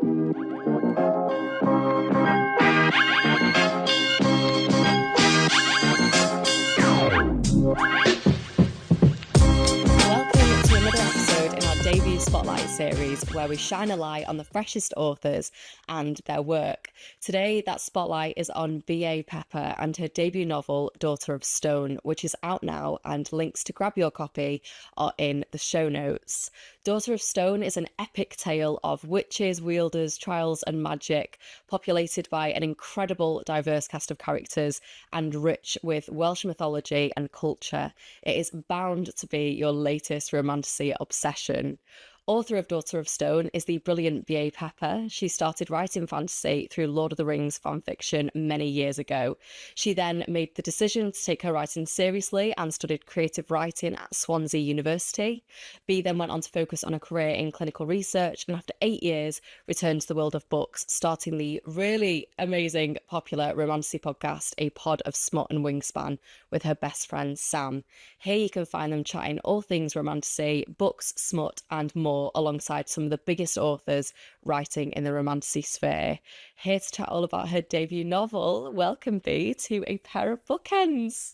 Debut Spotlight series where we shine a light on the freshest authors and their work. Today, that spotlight is on B.A. Pepper and her debut novel, Daughter of Stone, which is out now, and links to grab your copy are in the show notes. Daughter of Stone is an epic tale of witches, wielders, trials and magic, populated by an incredible diverse cast of characters and rich with Welsh mythology and culture. It is bound to be your latest romantasy obsession. Author of Daughter of Stone is the brilliant B.A. Pepper. She started writing fantasy through Lord of the Rings fanfiction many years ago. She then made the decision to take her writing seriously and studied creative writing at Swansea University. B then went on to focus on a career in clinical research, and after 8 years returned to the world of books, starting the really amazing popular romantasy podcast, A Pod of Smut and Wingspan, with her best friend Sam. Here you can find them chatting all things romantasy, books, smut and more, alongside some of the biggest authors writing in the romantasy sphere. Here to chat all about her debut novel, welcome B to A Pair of Bookends.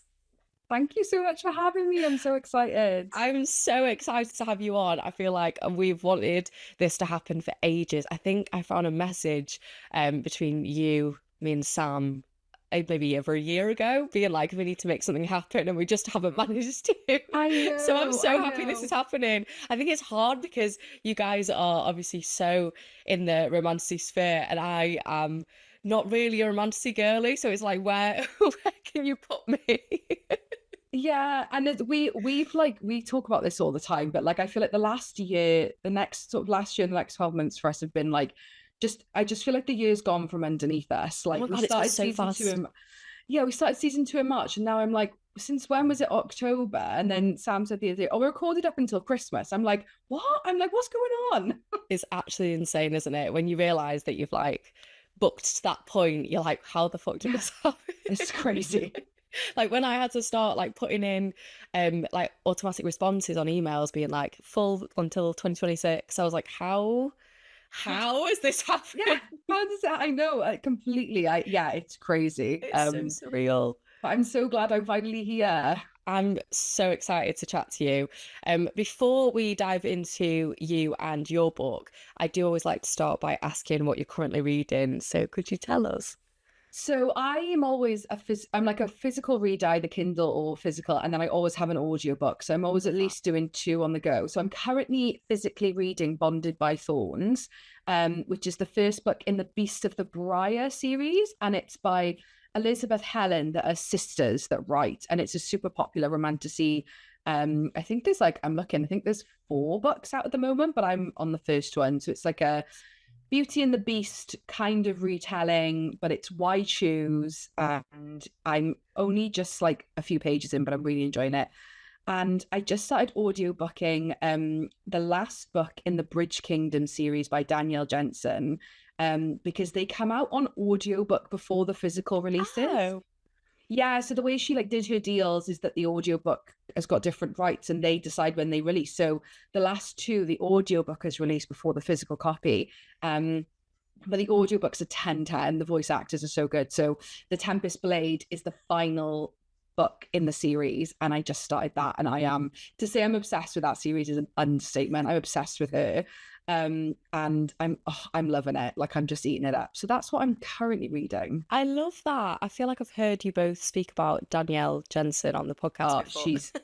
Thank you so much for having me. I'm so excited. I'm so excited to have you on. I feel like we've wanted this to happen for ages. I think I found a message between you, me and Sam maybe over a year ago, being like, we need to make something happen, and we just haven't managed to. I know, so I'm so happy this is happening. I think it's hard because you guys are obviously so in the romantasy sphere, and I am not really a romantasy girly, so it's like, where can you put me? Yeah, and we talk about this all the time, but like I feel like the next 12 months for us have been like, I just feel like the year's gone from underneath us. Like, we started season 2 we started season 2 in March, and now I'm like, since when was it October? And then Sam said the other day, we recorded up until Christmas. I'm like, what? I'm like, what's going on? It's actually insane, isn't it? When you realise that you've like booked to that point, you're like, how the fuck did this happen? It's crazy. Like when I had to start like putting in like automatic responses on emails being like full until 2026, I was like, how is this happening? Yeah, how does that? I know, completely. It's crazy. It's so surreal. But I'm so glad I'm finally here. I'm so excited to chat to you. Before we dive into you and your book, I do always like to start by asking what you're currently reading. So could you tell us? So I am always I'm like a physical reader, either Kindle or physical, and then I always have an audiobook. So I'm always at least doing 2 on the go. So I'm currently physically reading Bonded by Thorns, which is the first book in the Beast of the Briar series, and it's by Elizabeth Helen, that are sisters that write, and it's a super popular romantasy. I think there's 4 books out at the moment, but I'm on the first one. So it's like a Beauty and the Beast kind of retelling, but it's Why Choose, and I'm only just like a few pages in, but I'm really enjoying it. And I just started audiobooking the last book in the Bridge Kingdom series by Danielle Jensen, because they come out on audiobook before the physical releases. Oh. Yeah, so the way she like did her deals is that the audiobook has got different rights and they decide when they release. So the last 2, the audiobook is released before the physical copy. But the audiobooks are 10/10. The voice actors are so good. So The Tempest Blade is the final book in the series, and I just started that, and to say I'm obsessed with that series is an understatement. I'm obsessed with her. And I'm loving it. Like, I'm just eating it up. So that's what I'm currently reading. I love that. I feel like I've heard you both speak about Danielle Jensen on the podcast before.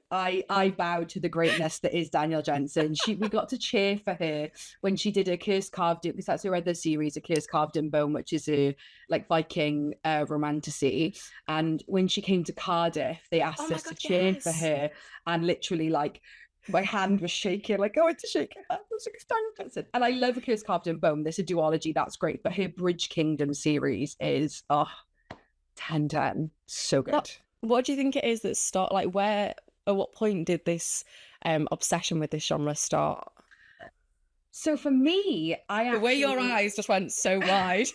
I bow to the greatness that is Danielle Jensen. We got to cheer for her when she did a Curse Carved in, because that's her other series, A Curse Carved in Bone, which is a like Viking romantasy. And when she came to Cardiff, they asked us to cheer for her, and literally like my hand was shaking, like going to shake her hand. I was like, Danielle Jensen. And I love A Curse Carved in Bone. There's a duology, that's great. But her Bridge Kingdom series is 10/10. So good. What do you think it is that start like where? At what point did this obsession with this genre start? So for me, the way your eyes just went so wide.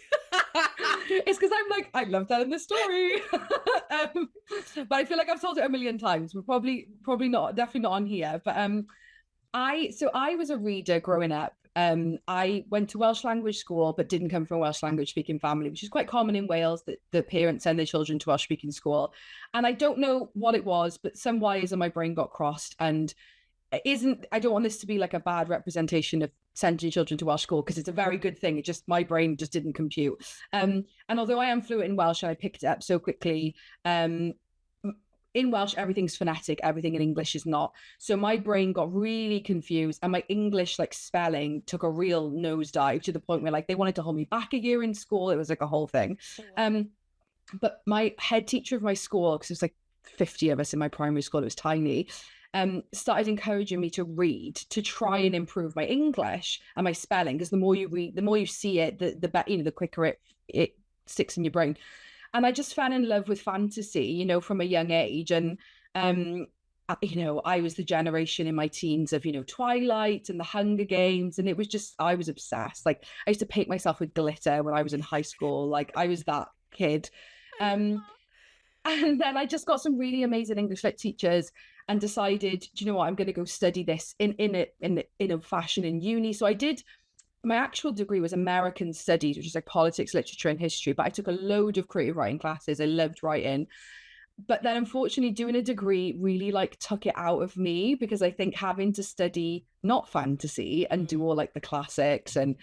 It's because I'm like, I love telling this story. But I feel like I've told it a million times. We're probably not, definitely not on here. But I was a reader growing up, I went to Welsh language school, but didn't come from a Welsh language speaking family, which is quite common in Wales, that the parents send their children to Welsh speaking school. And I don't know what it was, but some wires in my brain got crossed. And I don't want this to be like a bad representation of sending children to Welsh school, because it's a very good thing. It just, my brain just didn't compute. And although I am fluent in Welsh and I picked it up so quickly, in Welsh, everything's phonetic, everything in English is not. So my brain got really confused, and my English like spelling took a real nosedive, to the point where like they wanted to hold me back a year in school. It was like a whole thing. But my head teacher of my school, because it was like 50 of us in my primary school, it was tiny, started encouraging me to read, to try and improve my English and my spelling, because the more you read, the more you see it, the better, the quicker it sticks in your brain. And I just fell in love with fantasy, from a young age. And, I was the generation in my teens of, Twilight and the Hunger Games. And it was just, I was obsessed. Like, I used to paint myself with glitter when I was in high school. Like, I was that kid. And then I just got some really amazing English lit teachers and decided, do you know what, I'm going to go study this in a fashion in uni. So I did. My actual degree was American Studies, which is like politics, literature, and history. But I took a load of creative writing classes. I loved writing. But then unfortunately, doing a degree really like took it out of me, because I think having to study not fantasy and do all like the classics and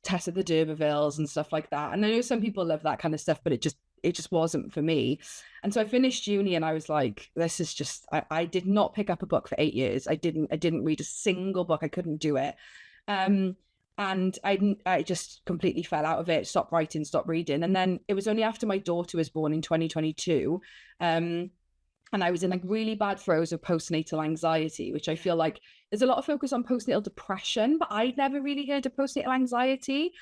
Tess of the D'Urbervilles and stuff like that. And I know some people love that kind of stuff, but it just wasn't for me. And so I finished uni and I was like, this is just, I did not pick up a book for 8 years. I didn't read a single book. I couldn't do it. And I just completely fell out of it, stopped writing, stopped reading. And then it was only after my daughter was born in 2022. And I was in like really bad throes of postnatal anxiety, which I feel like there's a lot of focus on postnatal depression, but I'd never really heard of postnatal anxiety.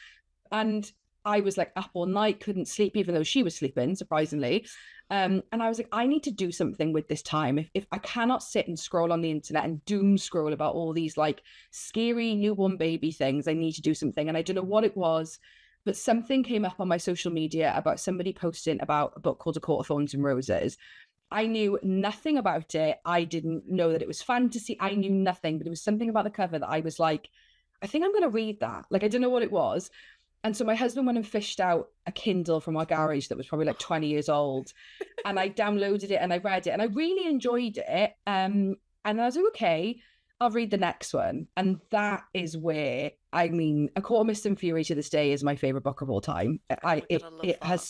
And I was like up all night, couldn't sleep, even though she was sleeping, surprisingly. And I was like, I need to do something with this time. If I cannot sit and scroll on the internet and doom scroll about all these like scary newborn baby things, I need to do something. And I don't know what it was, but something came up on my social media about somebody posting about a book called A Court of Thorns and Roses. I knew nothing about it. I didn't know that it was fantasy. I knew nothing, but it was something about the cover that I was like, I think I'm going to read that. Like, I don't know what it was. And so my husband went and fished out a Kindle from our garage that was probably like 20 years old. And I downloaded it and I read it and I really enjoyed it. And I was like, okay, I'll read the next one. And that is where, A Court of Mist and Fury to this day is my favorite book of all time. It has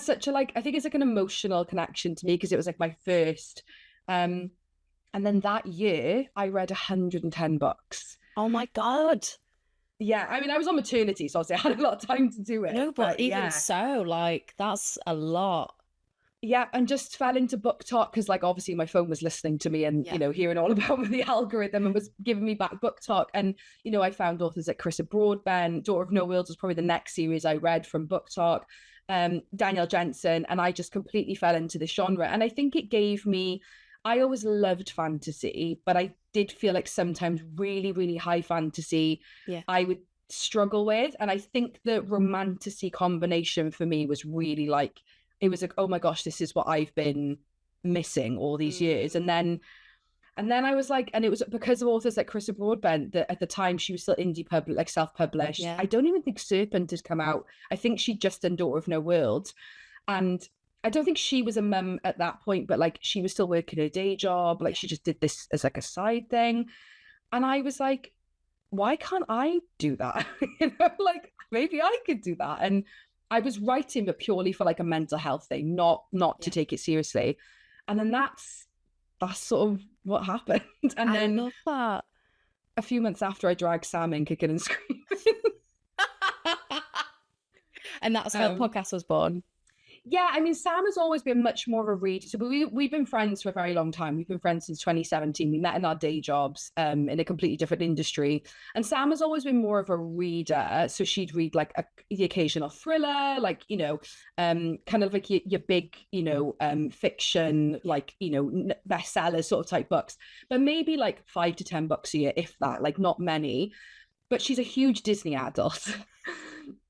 such a like, I think it's like an emotional connection to me, because it was like my first. And then that year I read 110 books. Oh my God. Yeah, I was on maternity, so obviously I had a lot of time to do it. No, but even so, like, that's a lot. Yeah, and just fell into book talk, because like obviously my phone was listening to me and hearing all about the algorithm, and was giving me back book talk. And I found authors like Carissa Broadbent. Daughter of No Worlds was probably the next series I read from book talk. Danielle Jensen, and I just completely fell into the genre. And I think it gave me, I always loved fantasy, but I did feel like sometimes really, really high fantasy I would struggle with. And I think the romantasy combination for me was really like, it was like, oh my gosh, this is what I've been missing all these years. And then I was like, and it was because of authors like Carissa Broadbent, that at the time she was still indie public, like self-published. I don't even think Serpent had come out. I think she'd just done Daughter of No Worlds. And I don't think she was a mum at that point, but like she was still working her day job. Like she just did this as like a side thing. And I was like, why can't I do that? Like maybe I could do that. And I was writing, but purely for like a mental health thing, not to take it seriously. And then that's sort of what happened. And then I love that. A few months after, I dragged Sam in kicking and screaming. And that's how the podcast was born. Yeah, Sam has always been much more of a reader. So we've been friends for a very long time. We've been friends since 2017. We met in our day jobs in a completely different industry. And Sam has always been more of a reader. So she'd read like the occasional thriller, like, kind of like your big, fiction, like, bestsellers sort of type books. But maybe like 5 to 10 books a year, if that, like not many. But she's a huge Disney adult.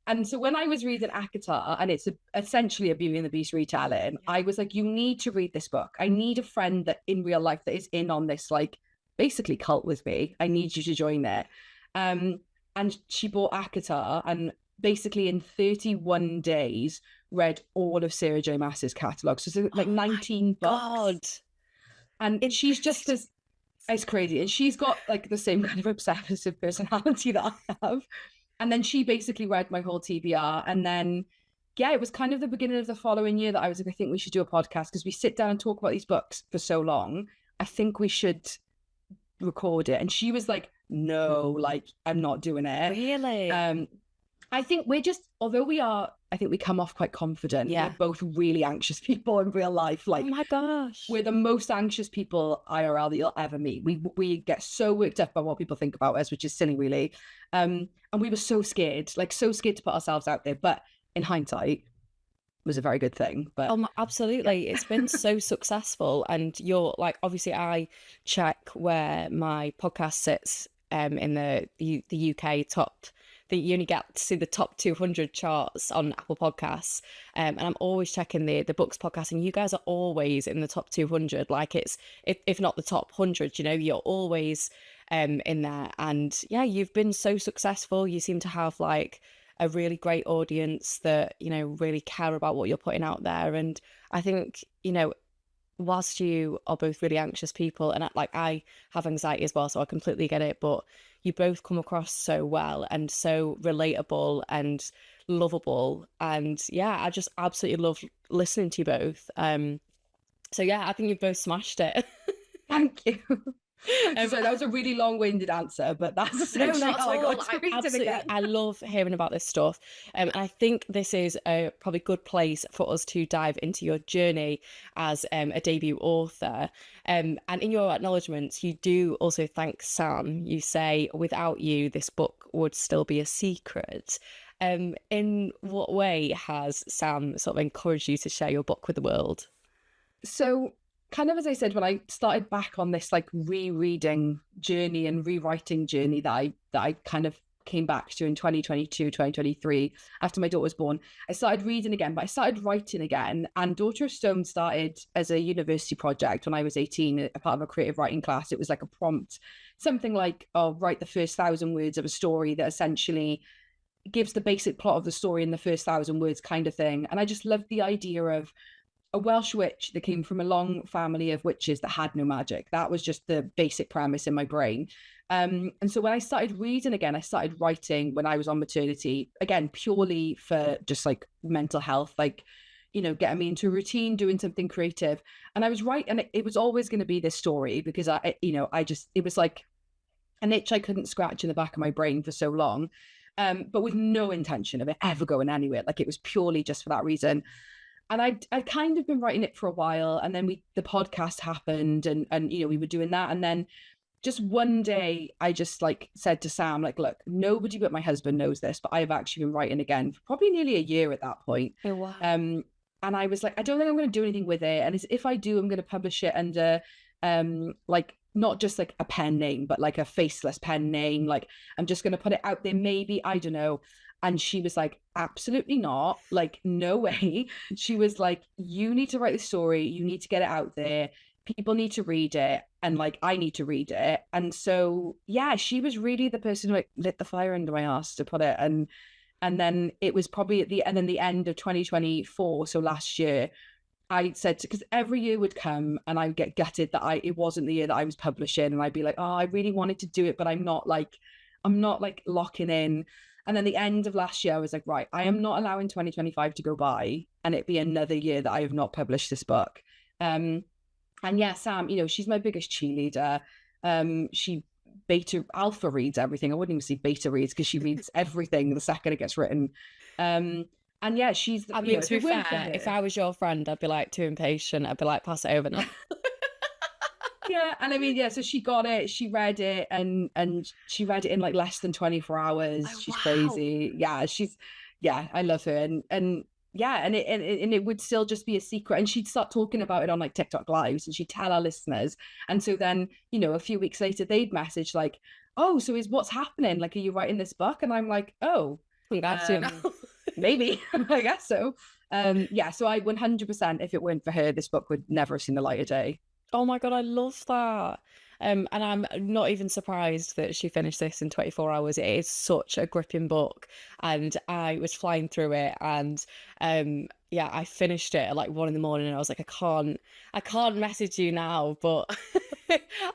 And so when I was reading ACOTAR, and it's essentially a Beauty and the Beast retelling, I was like, you need to read this book. I need a friend that in real life that is in on this, like, basically cult with me. I need you to join it. And and she bought Akatar, and basically in 31 days read all of Sarah J Maas's catalogue. So it's like Oh my 19 books. God. And she's just as it's crazy. And she's got like the same kind of obsessive personality that I have. And then she basically read my whole TBR. And then, yeah, it was kind of the beginning of the following year that I was like, I think we should do a podcast because we sit down and talk about these books for so long. I think we should record it. And she was like, no, like, I'm not doing it. Really? I think we're just, although I think we come off quite confident. Yeah. We're both really anxious people in real life. Like, oh my gosh. we're the most anxious people IRL that you'll ever meet. We get so worked up by what people think about us, which is silly, really. And we were so scared to put ourselves out there. But in hindsight, it was a very good thing. But absolutely. It's been so successful. And you're like, obviously, I check where my podcast sits in the UK top. You only get to see the top 200 charts on Apple Podcasts, and I'm always checking the books podcast, and you guys are always in the top 200. Like it's if not the top 100, you know, you're always in there. And yeah, you've been so successful. You seem to have like a really great audience that, you know, really care about what you're putting out there. And I think, you know, whilst you are both really anxious people, and like I have anxiety as well, so I completely get it, but you both come across so well and so relatable and lovable. And yeah, I just absolutely love listening to you both. So yeah, I think you've both smashed it. thank you. So that was a really long-winded answer, but that's essentially how I got to read it again. I love hearing about this stuff. And I think this is a probably good place for us to dive into your journey as a debut author. And in your acknowledgements, you do also thank Sam. You say, without you, this book would still be a secret. In what way has Sam sort of encouraged you to share your book with the world? So kind of as I said, when I started back on this like rereading journey and rewriting journey that I kind of came back to in 2022, 2023, after my daughter was born, I started reading again, but I started writing again. And Daughter of Stone started as a university project when I was 18, a part of a creative writing class. It was like a prompt, something like, oh, write the first 1,000 words of a story that essentially gives the basic plot of the story in the first 1,000 words kind of thing. And I just loved the idea of a Welsh witch that came from a long family of witches that had no magic. That was just the basic premise in my brain. And so when I started reading again, I started writing when I was on maternity, again, purely for just like mental health, like, you know, getting me into a routine, doing something creative. And I was and it was always going to be this story because it was like an itch I couldn't scratch in the back of my brain for so long, but with no intention of it ever going anywhere. Like it was purely just for that reason. And I'd kind of been writing it for a while, and then the podcast happened, and you know, we were doing that, and then just one day I just like said to Sam, like, look, nobody but my husband knows this, but I have actually been writing again for probably nearly a year at that point. Oh, wow. And I was like, I don't think I'm going to do anything with it, and if I do, I'm going to publish it under like not just like a pen name, but like a faceless pen name. Like I'm just going to put it out there, maybe, I don't know. And she was like, absolutely not. Like, no way. She was like, you need to write the story. You need to get it out there. People need to read it. And like, I need to read it. And so, yeah, she was really the person who like lit the fire under my ass, to put it. And then it was probably at the end of 2024. So last year, I said, because every year would come and I would get gutted that it wasn't the year that I was publishing. And I'd be like, oh, I really wanted to do it, but I'm not like locking in. And then the end of last year, I was like, right, I am not allowing 2025 to go by and it be another year that I have not published this book. And yeah, Sam, you know, she's my biggest cheerleader. She alpha reads everything. I wouldn't even say beta reads because she reads everything the second it gets written. And yeah, I mean, to be fair, if I was your friend, I'd be like too impatient. I'd be like, pass it over now. Yeah, and I mean, yeah, so she got it, she read it, and she read it in like less than 24 hours. Oh, she's wow. crazy. Yeah, I love her. And yeah, and it would still just be a secret. And she'd start talking about it on like TikTok lives, and she'd tell our listeners. And so then, you know, a few weeks later, they'd message like, oh, so what's happening? Like, are you writing this book? And I'm like, oh, maybe, I guess so. Yeah, so I 100%, if it weren't for her, this book would never have seen the light of day. Oh my God, I love that. And I'm not even surprised that she finished this in 24 hours. It is such a gripping book, and I was flying through it, and yeah, I finished it at like 1 in the morning, and I was like, I can't message you now, but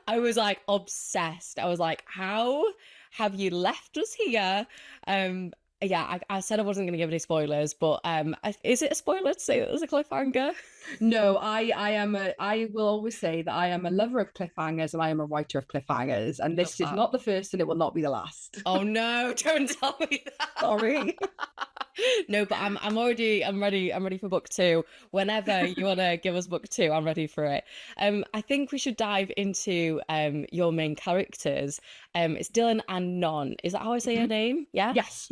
I was like obsessed. I was like, how have you left us here? Yeah, I said I wasn't going to give any spoilers, but is it a spoiler to say that there's a cliffhanger? No, I will always say that I am a lover of cliffhangers and I am a writer of cliffhangers. And Love this is that. not the first and it will not be the last. Oh no, don't tell me that. Sorry. No, but I'm ready for book two. Whenever you wanna give us book two, I'm ready for it. I think we should dive into your main characters. It's Dylan and Non. Is that how I say her Mhm. name? Yeah. Yes.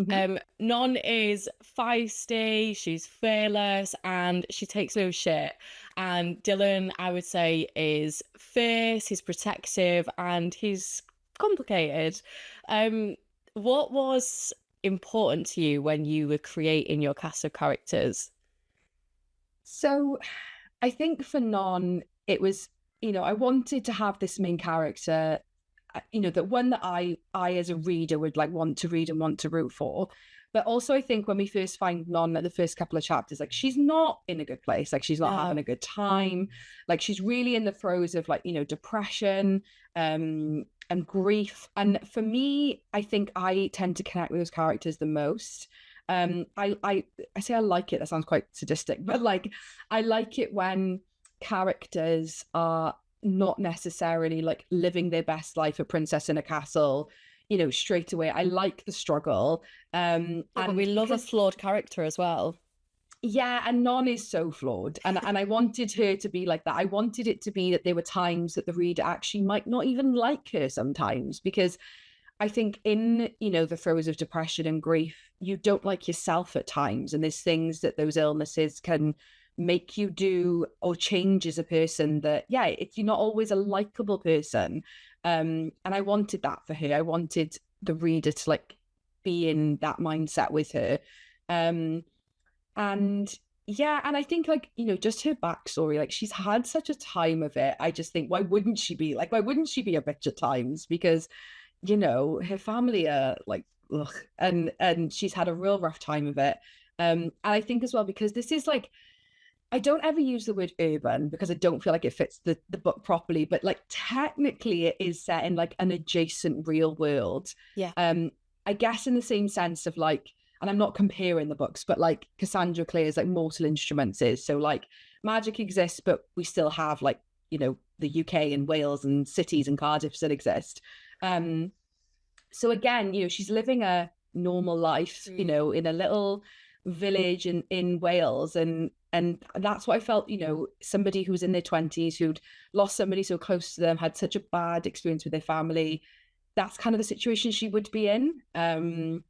Non is feisty, she's fearless, and she takes no shit. And Dylan, I would say, is fierce, he's protective, and he's complicated. What was important to you when you were creating your cast of characters? So I think for Non, it was, I wanted to have this main character, that one that I as a reader would like want to read and want to root for. But also I think when we first find Non at the first couple of chapters, like she's not in a good place. Like she's not having a good time. Like she's really in the throes of like, depression, and grief. And for me, I think I tend to connect with those characters the most. I say I like it, that sounds quite sadistic, but like I like it when characters are not necessarily like living their best life, a princess in a castle, straight away. I like the struggle. Yeah, but we love a flawed character as well. Yeah, and Non is so flawed. And I wanted her to be like that. I wanted it to be that there were times that the reader actually might not even like her sometimes, because I think in, the throes of depression and grief, you don't like yourself at times. And there's things that those illnesses can make you do or change as a person that, yeah, you're not always a likable person. And I wanted that for her. I wanted the reader to like be in that mindset with her. And yeah, and I think like, just her backstory, like she's had such a time of it. I just think, why wouldn't she be a bitch at times? Because her family are like, ugh, and she's had a real rough time of it. And I think as well, because this is like, I don't ever use the word urban because I don't feel like it fits the book properly, but like technically it is set in like an adjacent real world. Yeah. I guess in the same sense of like, and I'm not comparing the books, but like Cassandra Clare's like Mortal Instruments is. So like magic exists, but we still have like, the UK and Wales and cities and Cardiff that exist. So again, she's living a normal life, in a little village in Wales. And that's what I felt, somebody who was in their 20s who'd lost somebody so close to them, had such a bad experience with their family. That's kind of the situation she would be in.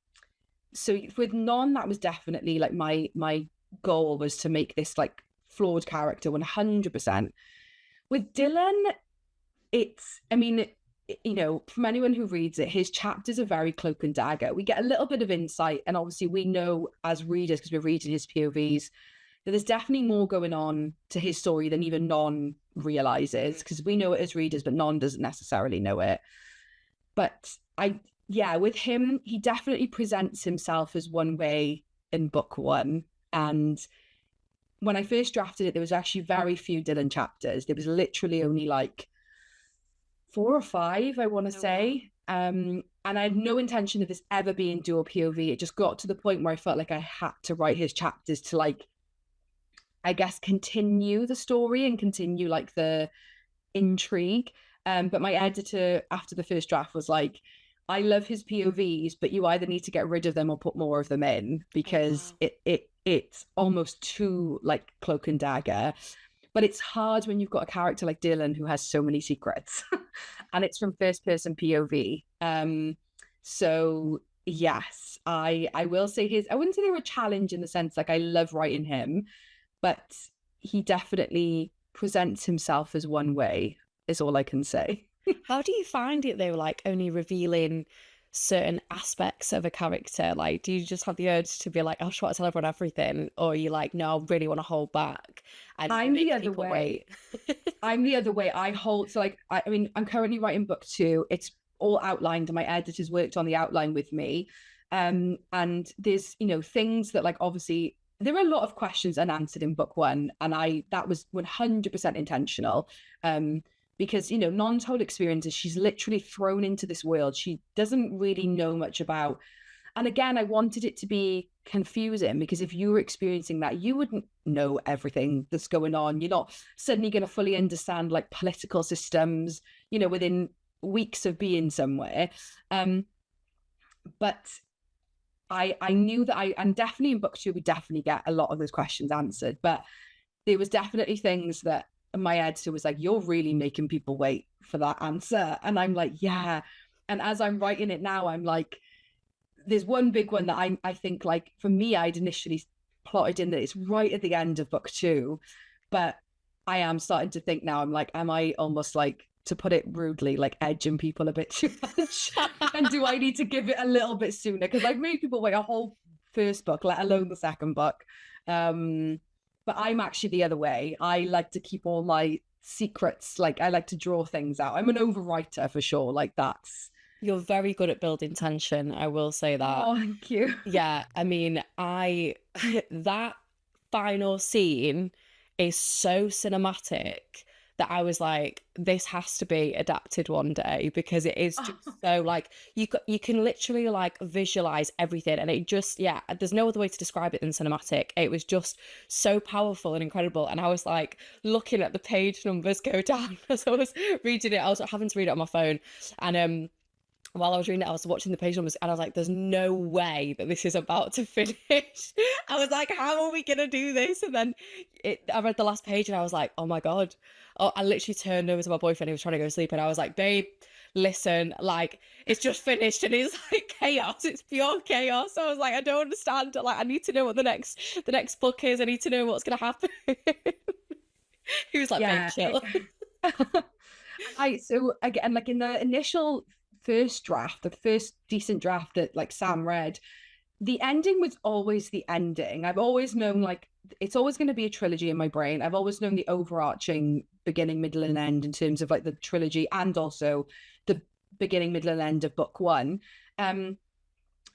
So with Non, that was definitely like my goal was to make this like flawed character 100%. With Dylan, from anyone who reads it, his chapters are very cloak and dagger. We get a little bit of insight, and obviously we know as readers, because we're reading his POVs, that there's definitely more going on to his story than even Non realizes, because we know it as readers, but Non doesn't necessarily know it. But with him, he definitely presents himself as one way in book one. And when I first drafted it, there was actually very few Dylan chapters. There was literally only like 4 or 5, I want to say. And I had no intention of this ever being dual POV. It just got to the point where I felt like I had to write his chapters to like, I guess, continue the story and continue like the intrigue. But my editor after the first draft was like, I love his POVs, but you either need to get rid of them or put more of them in, because it's almost too like cloak and dagger. But it's hard when you've got a character like Dylan who has so many secrets and it's from first person POV. So yes, I will say I wouldn't say they were a challenge in the sense like I love writing him, but he definitely presents himself as one way, is all I can say. How do you find it though, like only revealing certain aspects of a character? Like, do you just have the urge to be like, oh, I just want to tell everyone everything? Or are you like, no, I really want to hold back and I'm the make other people way. wait? I'm the other way. I hold, so like, I mean, I'm currently writing book two. It's all outlined, and my editor's worked on the outline with me. And there's, things that, like, obviously there are a lot of questions unanswered in book one, and that was 100% intentional. Because, non-told experiences, she's literally thrown into this world she doesn't really know much about. And again, I wanted it to be confusing, because if you were experiencing that, you wouldn't know everything that's going on. You're not suddenly going to fully understand like political systems, within weeks of being somewhere. But I knew that and definitely in book two, we definitely get a lot of those questions answered. But there was definitely things that my editor was like, you're really making people wait for that answer. And I'm like, yeah. And as I'm writing it now, I'm like, there's one big one that I think, like, for me, I'd initially plotted in that it's right at the end of book two, but I am starting to think now, I'm like, am I almost, like, to put it rudely, like edging people a bit too much? And do I need to give it a little bit sooner? Because I've made people wait a whole first book, let alone the second book. But I'm actually the other way. I like to keep all my secrets. Like, I like to draw things out. I'm an overwriter for sure. Like, that's... You're very good at building tension, I will say that. Oh, thank you. Yeah, I mean, that final scene is so cinematic that I was like, this has to be adapted one day, because it is just so, like, you can literally like visualize everything, and it just, yeah, there's no other way to describe it than cinematic. It was just so powerful and incredible, and I was like looking at the page numbers go down as I was reading it. I was having to read it on my phone, and while I was reading it, I was watching the page numbers, and I was like, there's no way that this is about to finish. I was like, how are we going to do this? And then I read the last page, and I was like, oh my God. Oh, I literally turned over to my boyfriend. He was trying to go to sleep, and I was like, babe, listen, like, it's just finished, and it's like chaos. It's pure chaos. So I was like, I don't understand. Like, I need to know what the next book is. I need to know what's going to happen. He was like, babe, Yeah. chill. So again, like, in the initial first draft, the first decent draft that, like, Sam read, the ending was always the ending. I've always known, like, it's always going to be a trilogy in my brain. I've always known the overarching beginning, middle, and end in terms of, like, the trilogy, and also the beginning, middle, and end of book one. And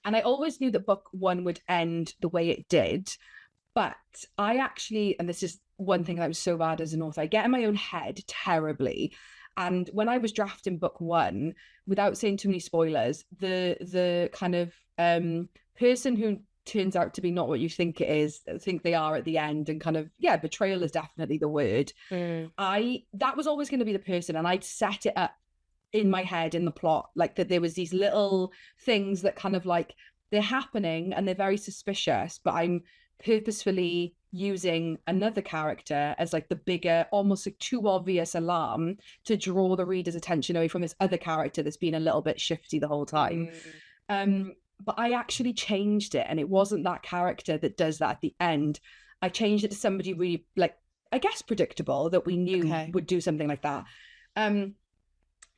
I always knew that book one would end the way it did. But I actually, and this is one thing that I'm so bad as an author, I get in my own head terribly. And when I was drafting book one, without saying too many spoilers, the kind of person who turns out to be not what you think it is, think they are at the end, and kind of, yeah, betrayal is definitely the word. That was always going to be the person, and I'd set it up in my head in the plot, like, that there was these little things that kind of, like, they're happening and they're very suspicious, but I'm purposefully using another character as, like, the bigger, almost like too obvious alarm to draw the reader's attention away from this other character that's been a little bit shifty the whole time. But I actually changed it, and it wasn't that character that does that at the end. I changed it to somebody really, like, I guess predictable, that we knew would do something like that. And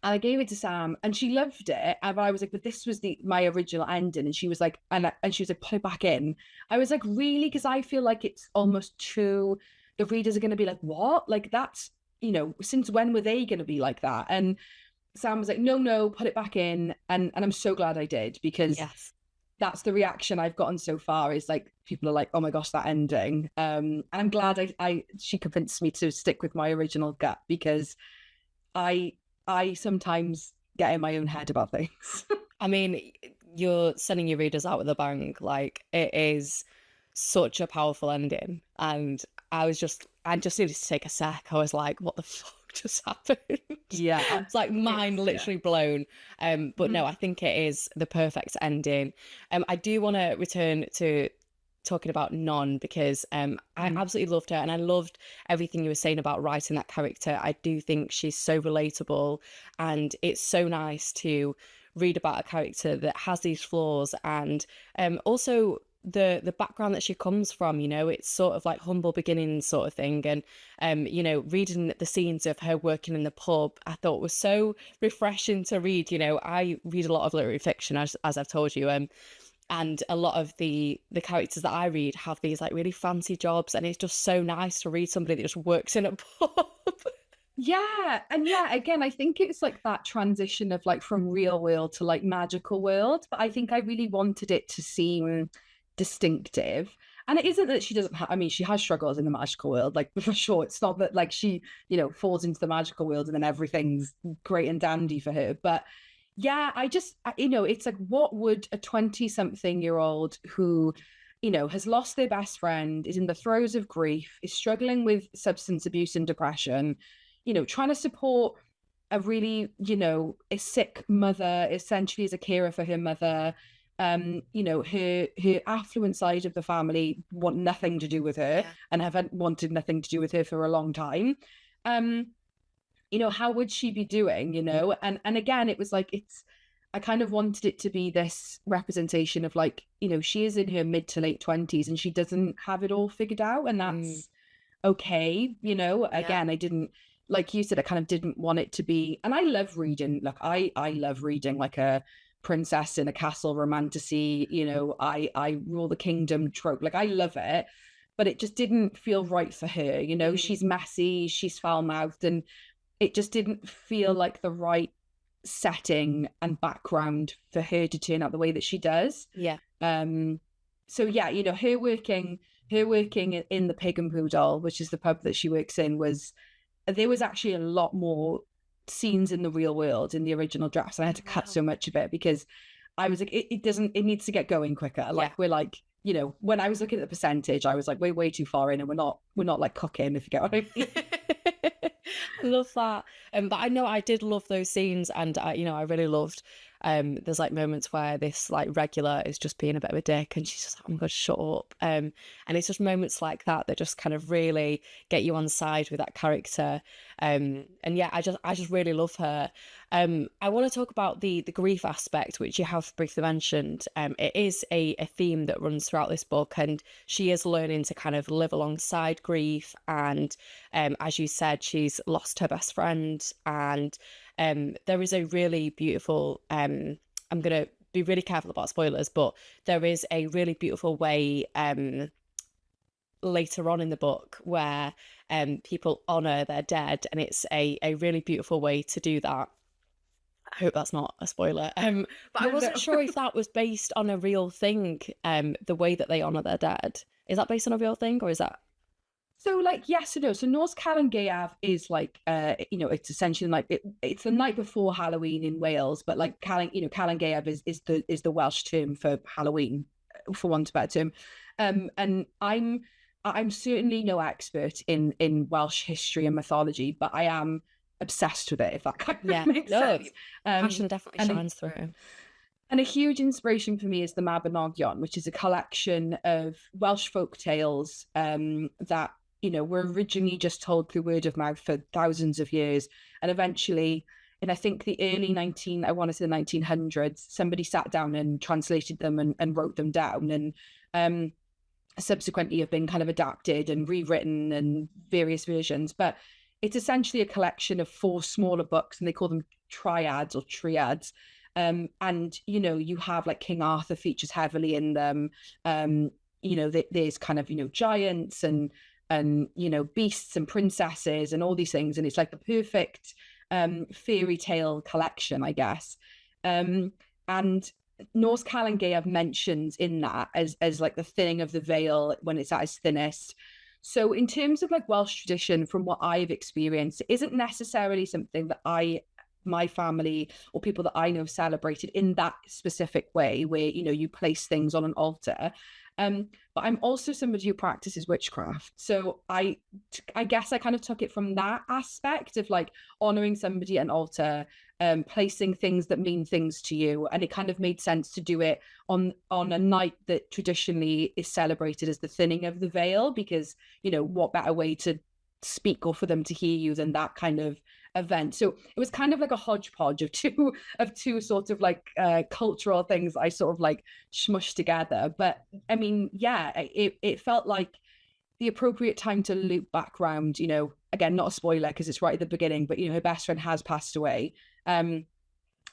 I gave it to Sam, and she loved it. And I was like, but this was my original ending. And she was like, and she was like, put it back in. I was like, really? Because I feel like it's almost too, the readers are going to be like, what? Like, that's, since when were they going to be like that? And Sam was like, no, put it back in. And I'm so glad I did, because Yes. that's the reaction I've gotten so far, is like, people are like, oh my gosh, that ending. And I'm glad she convinced me to stick with my original gut, because I sometimes get in my own head about things. I mean, you're sending your readers out with a bang. Like, it is such a powerful ending. And I just needed to take a sec. I was like, what the fuck just happened? Yeah. It's like mind literally blown. But no, I think it is the perfect ending. I do want to return to talking about Non, because I absolutely loved her, and I loved everything you were saying about writing that character. I do think she's so relatable, and it's so nice to read about a character that has these flaws, and also the background that she comes from, you know, it's sort of like humble beginnings sort of thing. And you know, reading the scenes of her working in the pub, I thought was so refreshing to read. You know, I read a lot of literary fiction, as I've told you, and a lot of the characters that I read have these like really fancy jobs, and it's just so nice to read somebody that just works in a pub. Yeah, and yeah, again, I think it's like that transition of like from real world to like magical world, but I think I really wanted it to seem distinctive. And it isn't that she doesn't have, I mean, she has struggles in the magical world, like for sure. It's not that like she, you know, falls into the magical world and then everything's great and dandy for her. But yeah, you know, it's like, what would a 20-something-year-old who, you know, has lost their best friend, is in the throes of grief, is struggling with substance abuse and depression, you know, trying to support a really, you know, a sick mother, essentially as a carer for her mother. You know, her affluent side of the family want nothing to do with her, Yeah. and have wanted nothing to do with her for a long time. Um, you know, how would she be doing, you know? And again, it was like, I kind of wanted it to be this representation of like, you know, she is in her mid to late 20s and she doesn't have it all figured out, and Mm, that's okay, you know. yeah. Again, I didn't, like you said, I kind of didn't want it to be, and I love reading, like I love reading like a princess in a castle romantasy, you know, I rule the kingdom trope, like I love it, but it just didn't feel right for her, you know. Mm, She's messy, she's foul-mouthed, and it just didn't feel like the right setting and background for her to turn out the way that she does. yeah. Um, so yeah, you know, her working in the Pig and Poodle, which is the pub that she works in, was, there was actually a lot more scenes in the real world in the original drafts. And I had to cut Wow. so much of it because I was like, it needs to get going quicker. Yeah. Like we're like, you know, when I was looking at the percentage, I was like, way too far in, and we're not like cooking, if you get what I mean. I love that. But I know I did love those scenes, and you know, I really loved. There's like moments where this like regular is just being a bit of a dick, and she's just like, "Oh my god, shut up." And it's just moments like that that just kind of really get you on side with that character. And yeah, I just really love her. I want to talk about the grief aspect, which you have briefly mentioned. It is a theme that runs throughout this book, and she is learning to kind of live alongside grief. And as you said, she's lost her best friend, and there is a really beautiful. I'm gonna be really careful about spoilers, but there is a really beautiful way later on in the book where people honor their dead, and it's a really beautiful way to do that. I hope that's not a spoiler. But I No, no. wasn't sure if that was based on a real thing, the way that they honor their dead. Is that based on a real thing, or is that? So like yes and no. So Nos Calan Gaeaf is like you know, it's essentially like it's the night before Halloween in Wales, but like Calan Gaeaf is the Welsh term for Halloween, for want of a better term. And I'm certainly no expert in Welsh history and mythology, but I am obsessed with it, if that kind Yeah, of makes no, sense. passion definitely And shines through. and a huge inspiration for me is the Mabinogion, which is a collection of Welsh folk tales that, you know, were originally just told through word of mouth for thousands of years. And eventually, in I think the early I want to say the 1900s, somebody sat down and translated them and wrote them down. And subsequently have been kind of adapted and rewritten and various versions. But it's essentially a collection of 4 smaller books, and they call them triads or triads. And you know, you have like King Arthur features heavily in them. You know, there's kind of, you know, giants and you know, beasts and princesses and all these things, and it's like the perfect fairy tale collection, I guess. And Norse Calan Gaeaf mentions in that as like the thinning of the veil when it's at its thinnest. So in terms of like Welsh tradition, from what I've experienced, it isn't necessarily something that my family or people that I know celebrated in that specific way, where, you know, you place things on an altar. But I'm also somebody who practices witchcraft. So I guess I kind of took it from that aspect of like honoring somebody at an altar, placing things that mean things to you. And it kind of made sense to do it on a night that traditionally is celebrated as the thinning of the veil, because, you know, what better way to speak or for them to hear you than that kind of event. So it was kind of like a hodgepodge of two sort of like cultural things I sort of like smushed together. But I mean, yeah, it felt like the appropriate time to loop back round, again, not a spoiler because it's right at the beginning, but her best friend has passed away. And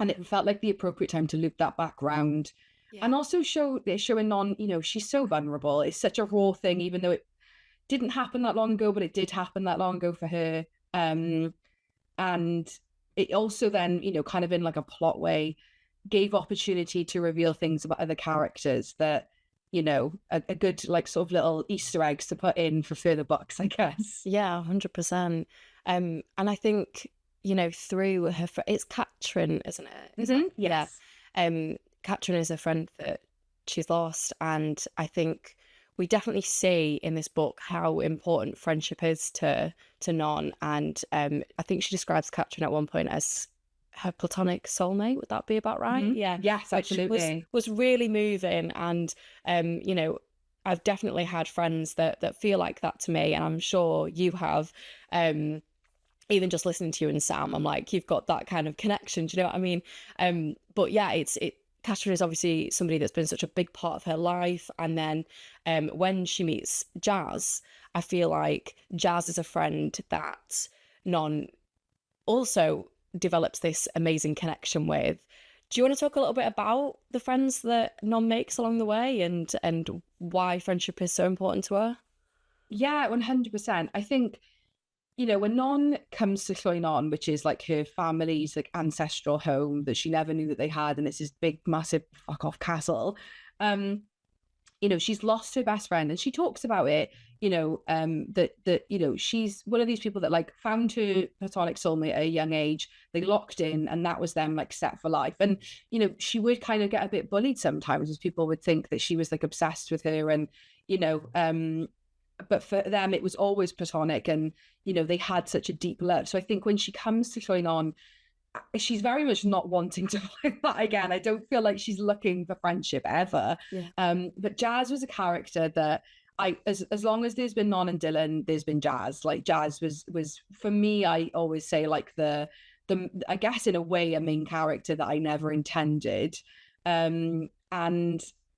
it felt like the appropriate time to loop that back round. Yeah. And also showing Non, she's so vulnerable. It's such a raw thing, even though it didn't happen that long ago, but it did happen that long ago for her. And it also then, kind of in like a plot way, gave opportunity to reveal things about other characters that, a good like sort of little Easter eggs to put in for further books, I guess. Yeah, 100%. And I think, through her, it's Katrin, isn't it? Mm-hmm. Yes. Yeah. Katrin is a friend that she's lost, and I think we definitely see in this book how important friendship is to Non. And I think she describes Katrin at one point as her platonic soulmate. Would that be about right? Mm-hmm. Yeah. Yes, absolutely. Was really moving, and I've definitely had friends that feel like that to me, and I'm sure you have. Even just listening to you and Sam, I'm like, you've got that kind of connection. Do you know what I mean? But yeah, Catherine is obviously somebody that's been such a big part of her life. And then when she meets Jazz, I feel like Jazz is a friend that Non also develops this amazing connection with. Do you want to talk a little bit about the friends that Non makes along the way and why friendship is so important to her? Yeah, 100%. I think, when Non comes to Llwynon, which is like her family's like ancestral home that she never knew that they had, and it's this big, massive fuck off castle. She's lost her best friend, and she talks about it. That she's one of these people that like found her platonic soulmate at a young age. They locked in, and that was them like set for life. And she would kind of get a bit bullied sometimes, as people would think that she was like obsessed with her, and but for them it was always platonic, and they had such a deep love. So I think when she comes to Llwynon, she's very much not wanting to find that again. I don't feel like she's looking for friendship ever. Yeah. But Jazz was a character that as long as there's been Non and Dylan, there's been Jazz. Like Jazz was for me, I always say like the I guess in a way a main character that I never intended. And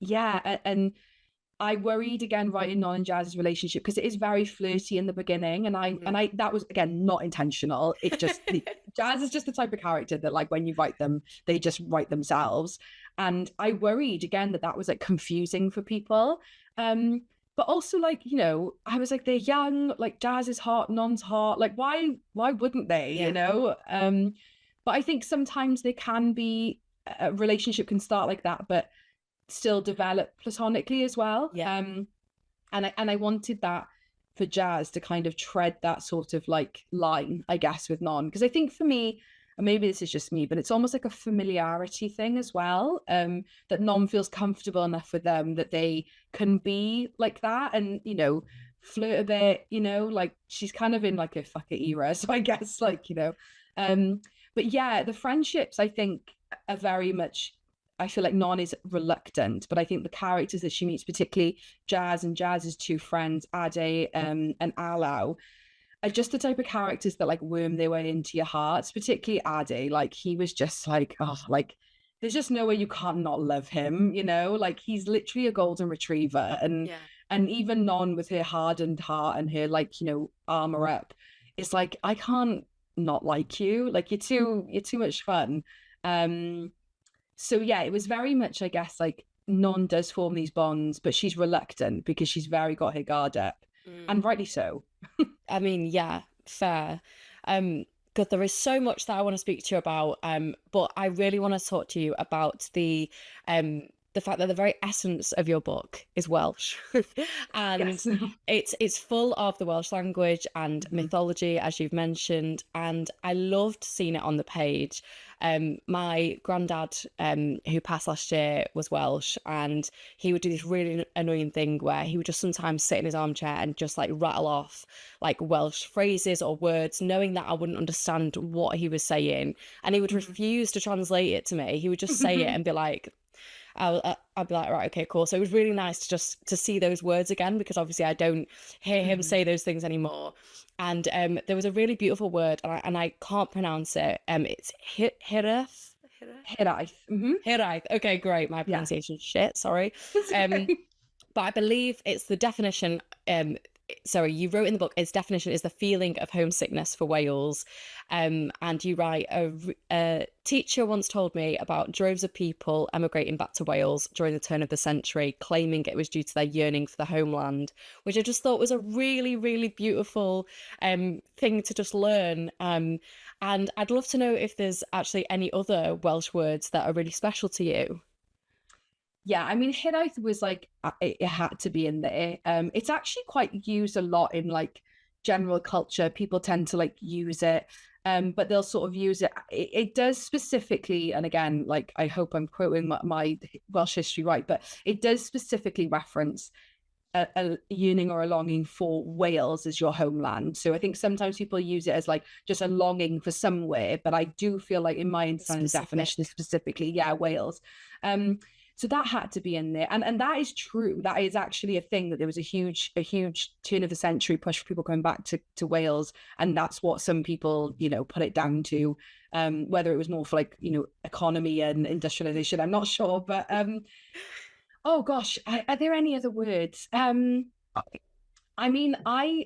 yeah, and I worried again writing Non and Jazz's relationship because it is very flirty in the beginning, and I that was again not intentional. It just Jazz is just the type of character that like when you write them, they just write themselves. And I worried again that was like confusing for people. But also like I was like, they're young, like Jazz is hot, Non's hot, like why wouldn't they? Yeah. But I think sometimes they can be a relationship can start like that, but still develop platonically as well. Yeah. And I wanted that for Jazz to kind of tread that sort of like line, I guess, with Non, because I think for me, and maybe this is just me, but it's almost like a familiarity thing as well. That Non feels comfortable enough with them that they can be like that and flirt a bit. Like she's kind of in like a fuck it era, so I guess like but yeah, the friendships I think are very much. I feel like Non is reluctant, but I think the characters that she meets, particularly Jazz and Jazz's two friends, Ade and Alau, are just the type of characters that like worm their way into your hearts, particularly Ade. Like he was just like, oh, like there's just no way you can't not love him, like he's literally a golden retriever. And even Non with her hardened heart and her like, armor up, it's like, I can't not like you. Like you're too much fun. So yeah, it was very much, I guess, like Non does form these bonds, but she's reluctant because she's very got her guard up, and rightly so. I mean, yeah, fair. Good. There is so much that I want to speak to you about, but I really want to talk to you about the fact that the very essence of your book is Welsh, and it's full of the Welsh language and mythology, as you've mentioned, and I loved seeing it on the page. My granddad, who passed last year, was Welsh, and he would do this really annoying thing where he would just sometimes sit in his armchair and just like rattle off like Welsh phrases or words, knowing that I wouldn't understand what he was saying, and he would refuse to translate it to me. He would just say it and be like, I'd be like, right, okay, cool. So it was really nice to just to see those words again, because obviously I don't hear him Mhm. say those things anymore. And there was a really beautiful word, and I can't pronounce it. It's hireth. Hiraeth. Hireth. Okay, great. My Yeah. pronunciation's shit. Sorry. That's Um, okay. but I believe it's the definition. Sorry, you wrote in the book, its definition is the feeling of homesickness for Wales. And you write, a teacher once told me about droves of people emigrating back to Wales during the turn of the century, claiming it was due to their yearning for the homeland, which I just thought was a really, really beautiful thing to just learn. And I'd love to know if there's actually any other Welsh words that are really special to you. Yeah, I mean, Hiraeth was like it had to be in there. It's actually quite used a lot in like general culture. People tend to like use it, but they'll sort of use it. It does specifically, and again, like I hope I'm quoting my Welsh history right, but it does specifically reference a yearning or a longing for Wales as your homeland. So I think sometimes people use it as like just a longing for somewhere, but I do feel like in my understanding the definition is Specific. specifically, yeah, Wales. So that had to be in there. And that is true. That is actually a thing, that there was a huge turn of the century push for people going back to Wales. And that's what some people, put it down to. Whether it was more for like, economy and industrialization, I'm not sure. But oh gosh, are there any other words? I mean, I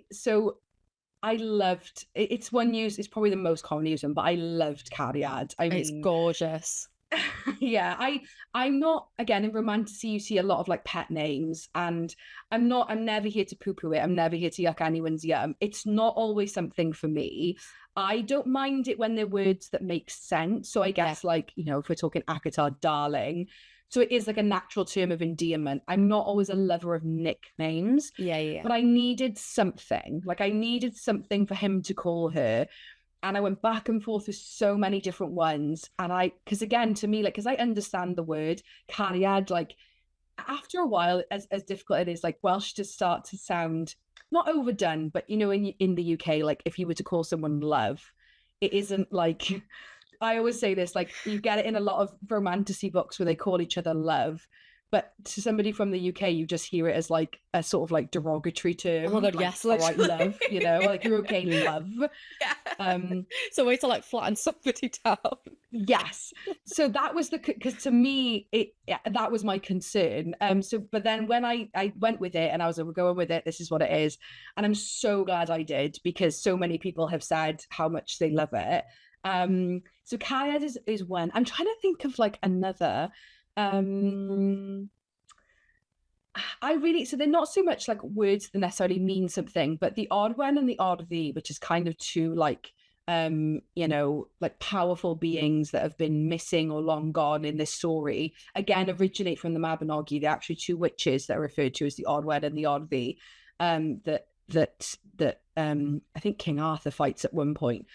loved it's one use, it's probably the most common use, but I loved Cariad. I It's mean, gorgeous. yeah, I'm not, again, in Romantasy you see a lot of like pet names, and I'm never here to poo-poo it. I'm never here to yuck anyone's yum. It's not always something for me. I don't mind it when they're words that make sense. So I Yeah. guess like, if we're talking Akatar, darling. So it is like a natural term of endearment. I'm not always a lover of nicknames, Yeah, yeah. but I needed something. Like I needed something for him to call her. And I went back and forth with so many different ones. And because again, to me, like, because I understand the word cariad, like, after a while, as difficult it is, like, Welsh just start to sound not overdone, but, in the UK, like, if you were to call someone love, it isn't like, I always say this, like, you get it in a lot of romantasy books where they call each other love. But to somebody from the UK, you just hear it as like a sort of like derogatory Oh my term, God, like, yes, all right, literally. love, like you're okay, love. Yeah. Um, It's a way to like flatten somebody down. Yes. So that was because to me that was my concern. But then when I went with it and I was like, we're going with it, this is what it is. And I'm so glad I did, because so many people have said how much they love it. So Kayed is one. I'm trying to think of like another. Um so they're not so much like words that necessarily mean something, but the odd one and the odd thee, which is kind of two like like powerful beings that have been missing or long gone in this story, again originate from the Mabinogi. They're actually two witches that are referred to as the odd one and the odd thee, that I think King Arthur fights at one point.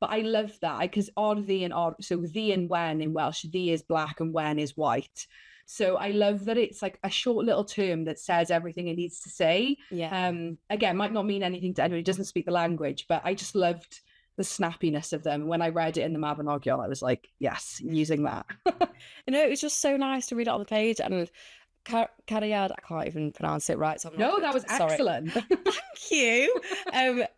But I love that, because odd thee and odd, so thee and wen in Welsh, thee is black and wen is white. So I love that it's like a short little term that says everything it needs to say. Yeah. Again, might not mean anything to anyone who doesn't speak the language, but I just loved the snappiness of them. When I read it in the Mabinogi, I was like, yes, using that. It was just so nice to read it on the page. And Cariad, I can't even pronounce it right, so I'm not No, going that was to. Sorry. excellent. Thank you.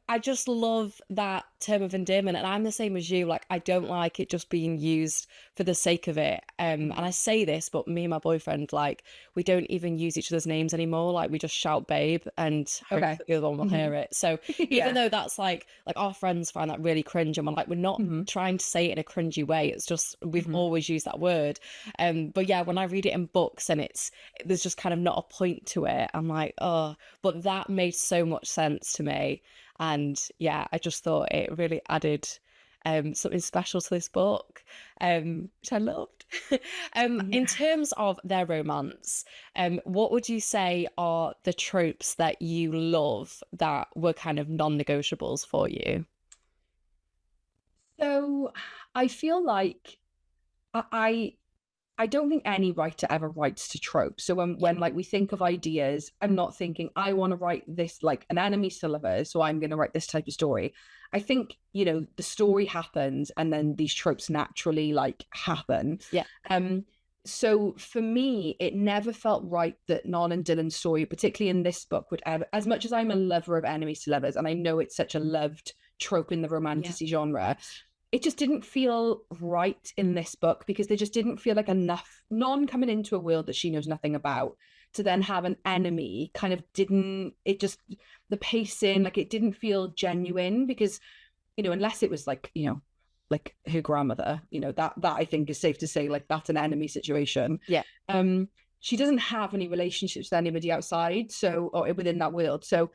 I just love that term of endearment, and I'm the same as you. Like, I don't like it just being used for the sake of it. And I say this, but me and my boyfriend, like, we don't even use each other's names anymore. Like, we just shout babe and hope Okay. that the other one will hear it. So even Yeah. though that's like our friends find that really cringe, and we're not hmm trying to say it in a cringy way. It's just we've hmm always used that word. But yeah, when I read it in books and there's just kind of not a point to it, I'm like, oh, but that made so much sense to me. And yeah, I just thought it really added something special to this book, which I loved. Yeah. In terms of their romance, what would you say are the tropes that you love that were kind of non-negotiables for you? So I feel like I I don't think any writer ever writes to tropes. So when like we think of ideas, I'm not thinking I want to write this like an enemies to lovers, so I'm going to write this type of story. I think, the story happens and then these tropes naturally like happen. Yeah. Um So for me, it never felt right that Non and Dylan's story, particularly in this book, would ever, as much as I'm a lover of enemies to lovers, and I know it's such a loved trope in the romantasy genre, it just didn't feel right in this book because there just didn't feel like enough Non coming into a world that she knows nothing about to then have an enemy kind of didn't, it just, the pacing, like it didn't feel genuine because, unless it was like, like her grandmother, that I think is safe to say, like that's an enemy situation. Yeah. She doesn't have any relationships with anybody outside, so, or within that world. So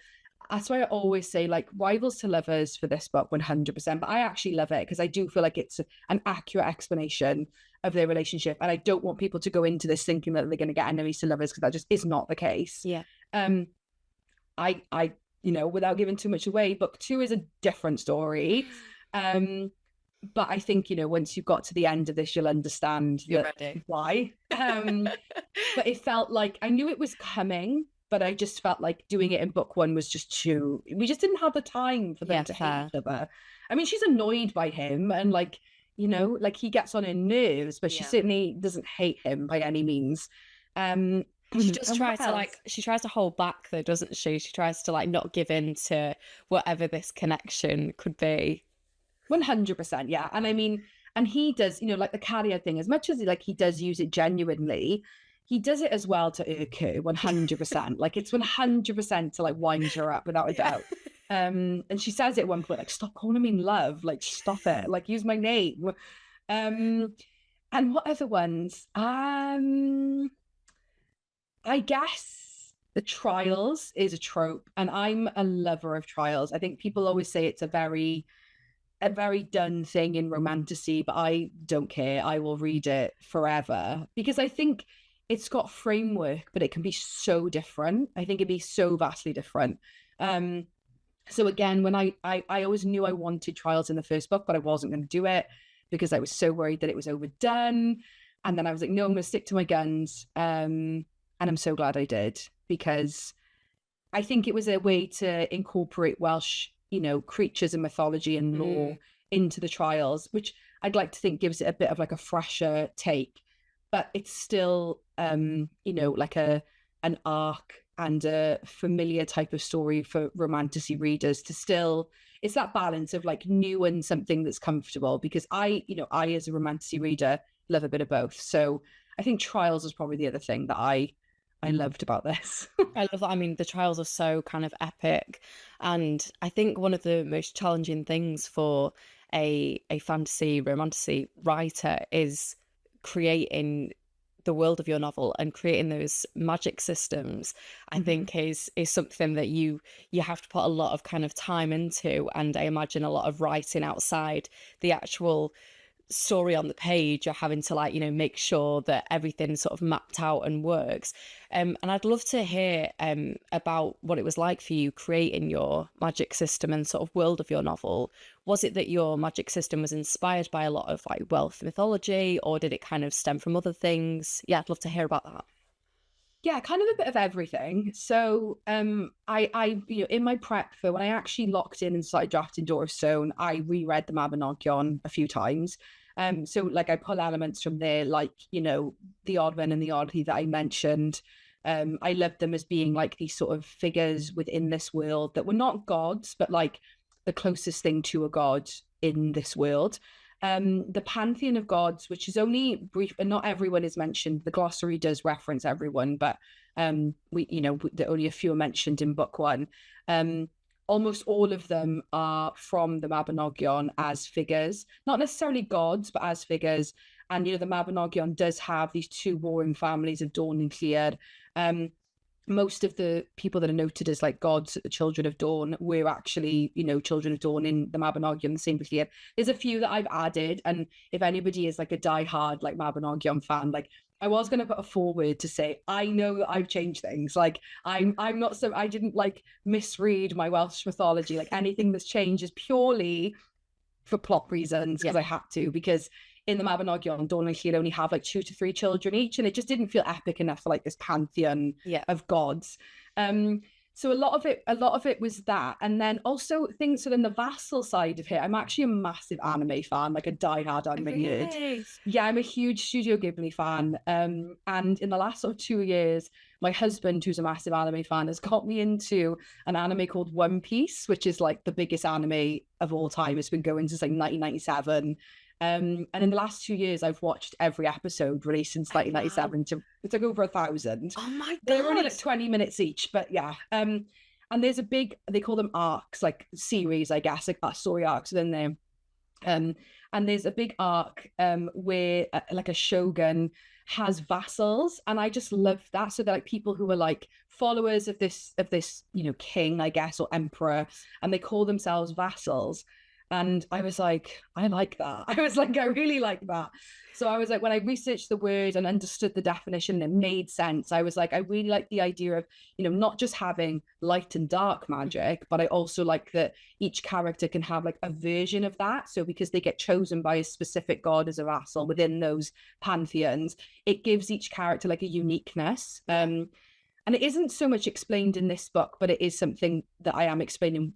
that's why I always say like rivals to lovers for this book 100%, but I actually love it because I do feel like it's an accurate explanation of their relationship, and I don't want people to go into this thinking that they're going to get enemies to lovers, because that just is not the case. Yeah. I without giving too much away, book 2 is a different story. But I think, once you got to the end of this, you'll understand why. But it felt like I knew it was coming, but I just felt like doing it in book 1 was just too, we just didn't have the time for them to hate each other. I mean, she's annoyed by him and like, like he gets on her nerves, but she certainly doesn't hate him by any means. She just tries to she tries to hold back though, doesn't she? She tries to like not give in to whatever this connection could be. 100%, yeah. And I mean, and he does, like the carrier thing, as much as he does use it genuinely, he does it as well to irk her 100%. Like it's 100% to like wind her up without a doubt. And she says it at one point, like, stop calling me love, like stop it, like use my name. And what other ones? I guess the trials is a trope, and I'm a lover of trials. I think people always say it's a very done thing in romantasy, but I don't care. I will read it forever because I think it's got framework, but it can be so different. I think it'd be so vastly different. So again, when I always knew I wanted trials in the first book, but I wasn't going to do it because I was so worried that it was overdone. And then I was like, no, I'm going to stick to my guns. And I'm so glad I did, because I think it was a way to incorporate Welsh, creatures and mythology and lore into the trials, which I'd like to think gives it a bit of like a fresher take, but it's still, like an arc and a familiar type of story for romantasy readers to still, it's that balance of like new and something that's comfortable, because I as a romantasy reader love a bit of both. So I think trials is probably the other thing that I loved about this. I love that. I mean, the trials are so kind of epic. And I think one of the most challenging things for a fantasy, romantasy writer is creating the world of your novel and creating those magic systems. I think is something that you have to put a lot of kind of time into, and I imagine a lot of writing outside the actual story on the page. You're having to like make sure that everything's sort of mapped out and works, and I'd love to hear about what it was like for you creating your magic system and sort of world of your novel. Was it that your magic system was inspired by a lot of like Welsh mythology, or did it kind of stem from other things? I'd love to hear about that. Yeah, kind of a bit of everything. So I in my prep for when I actually locked in and started drafting Door of Stone, I reread the Mabinogion a few times. So like I pull elements from there, like, the odd one and the oddly that I mentioned. I loved them as being like these sort of figures within this world that were not gods, but like the closest thing to a god in this world. The pantheon of gods, which is only brief, and not everyone is mentioned. The glossary does reference everyone, but only a few are mentioned in book 1. Almost all of them are from the Mabinogion as figures, not necessarily gods, but as figures. And, the Mabinogion does have these 2 warring families of Dawn and Clear. Most of the people that are noted as like gods, the children of Dawn, were actually, children of Dawn in the Mabinogion, the same with Clear. There's a few that I've added. And if anybody is like a diehard like Mabinogion fan, like I was going to put a forward to say, I know that I've changed things. Like I'm not so, I didn't like misread my Welsh mythology. Like anything that's changed is purely for plot reasons, because I had to, because in the Mabinogion, Dawn and Clear only have like 2 to 3 children each, and it just didn't feel epic enough for like this pantheon of gods. So a lot of it was that, and then also things. So then the vassal side of it, I'm actually a massive anime fan, like a diehard anime nerd. Really? Yeah, I'm a huge Studio Ghibli fan. And in the last sort of 2 years, my husband, who's a massive anime fan, has got me into an anime called One Piece, which is like the biggest anime of all time. It's been going since like 1997. And in the last 2 years, I've watched every episode released since Oh, wow. 1997. It's like over 1,000. Oh my They're only like God. 20 minutes each, but yeah. And there's a big, they call them arcs, like series, I guess, like story arcs within there. And there's a big arc where like a shogun has vassals, and I just love that. So they're like people who are like followers of this king, I guess, or emperor, and they call themselves vassals. And I was like, I like that. I was like, I really like that. So I was like, when I researched the word and understood the definition, it made sense. I was like, I really like the idea of, not just having light and dark magic, but I also like that each character can have like a version of that. So because they get chosen by a specific god as a vassal within those pantheons, it gives each character like a uniqueness. And it isn't so much explained in this book, but it is something that I am explaining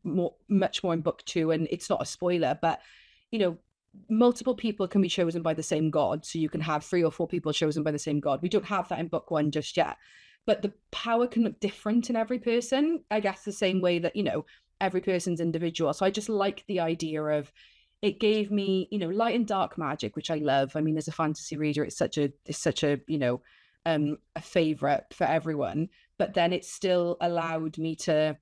much more in book 2. And it's not a spoiler, but multiple people can be chosen by the same god. So you can have 3 or 4 people chosen by the same god. We don't have that in book 1 just yet, but the power can look different in every person. I guess the same way that, every person's individual. So I just like the idea of, it gave me, light and dark magic, which I love. I mean, as a fantasy reader, it's such a a favorite for everyone, but then it still allowed me to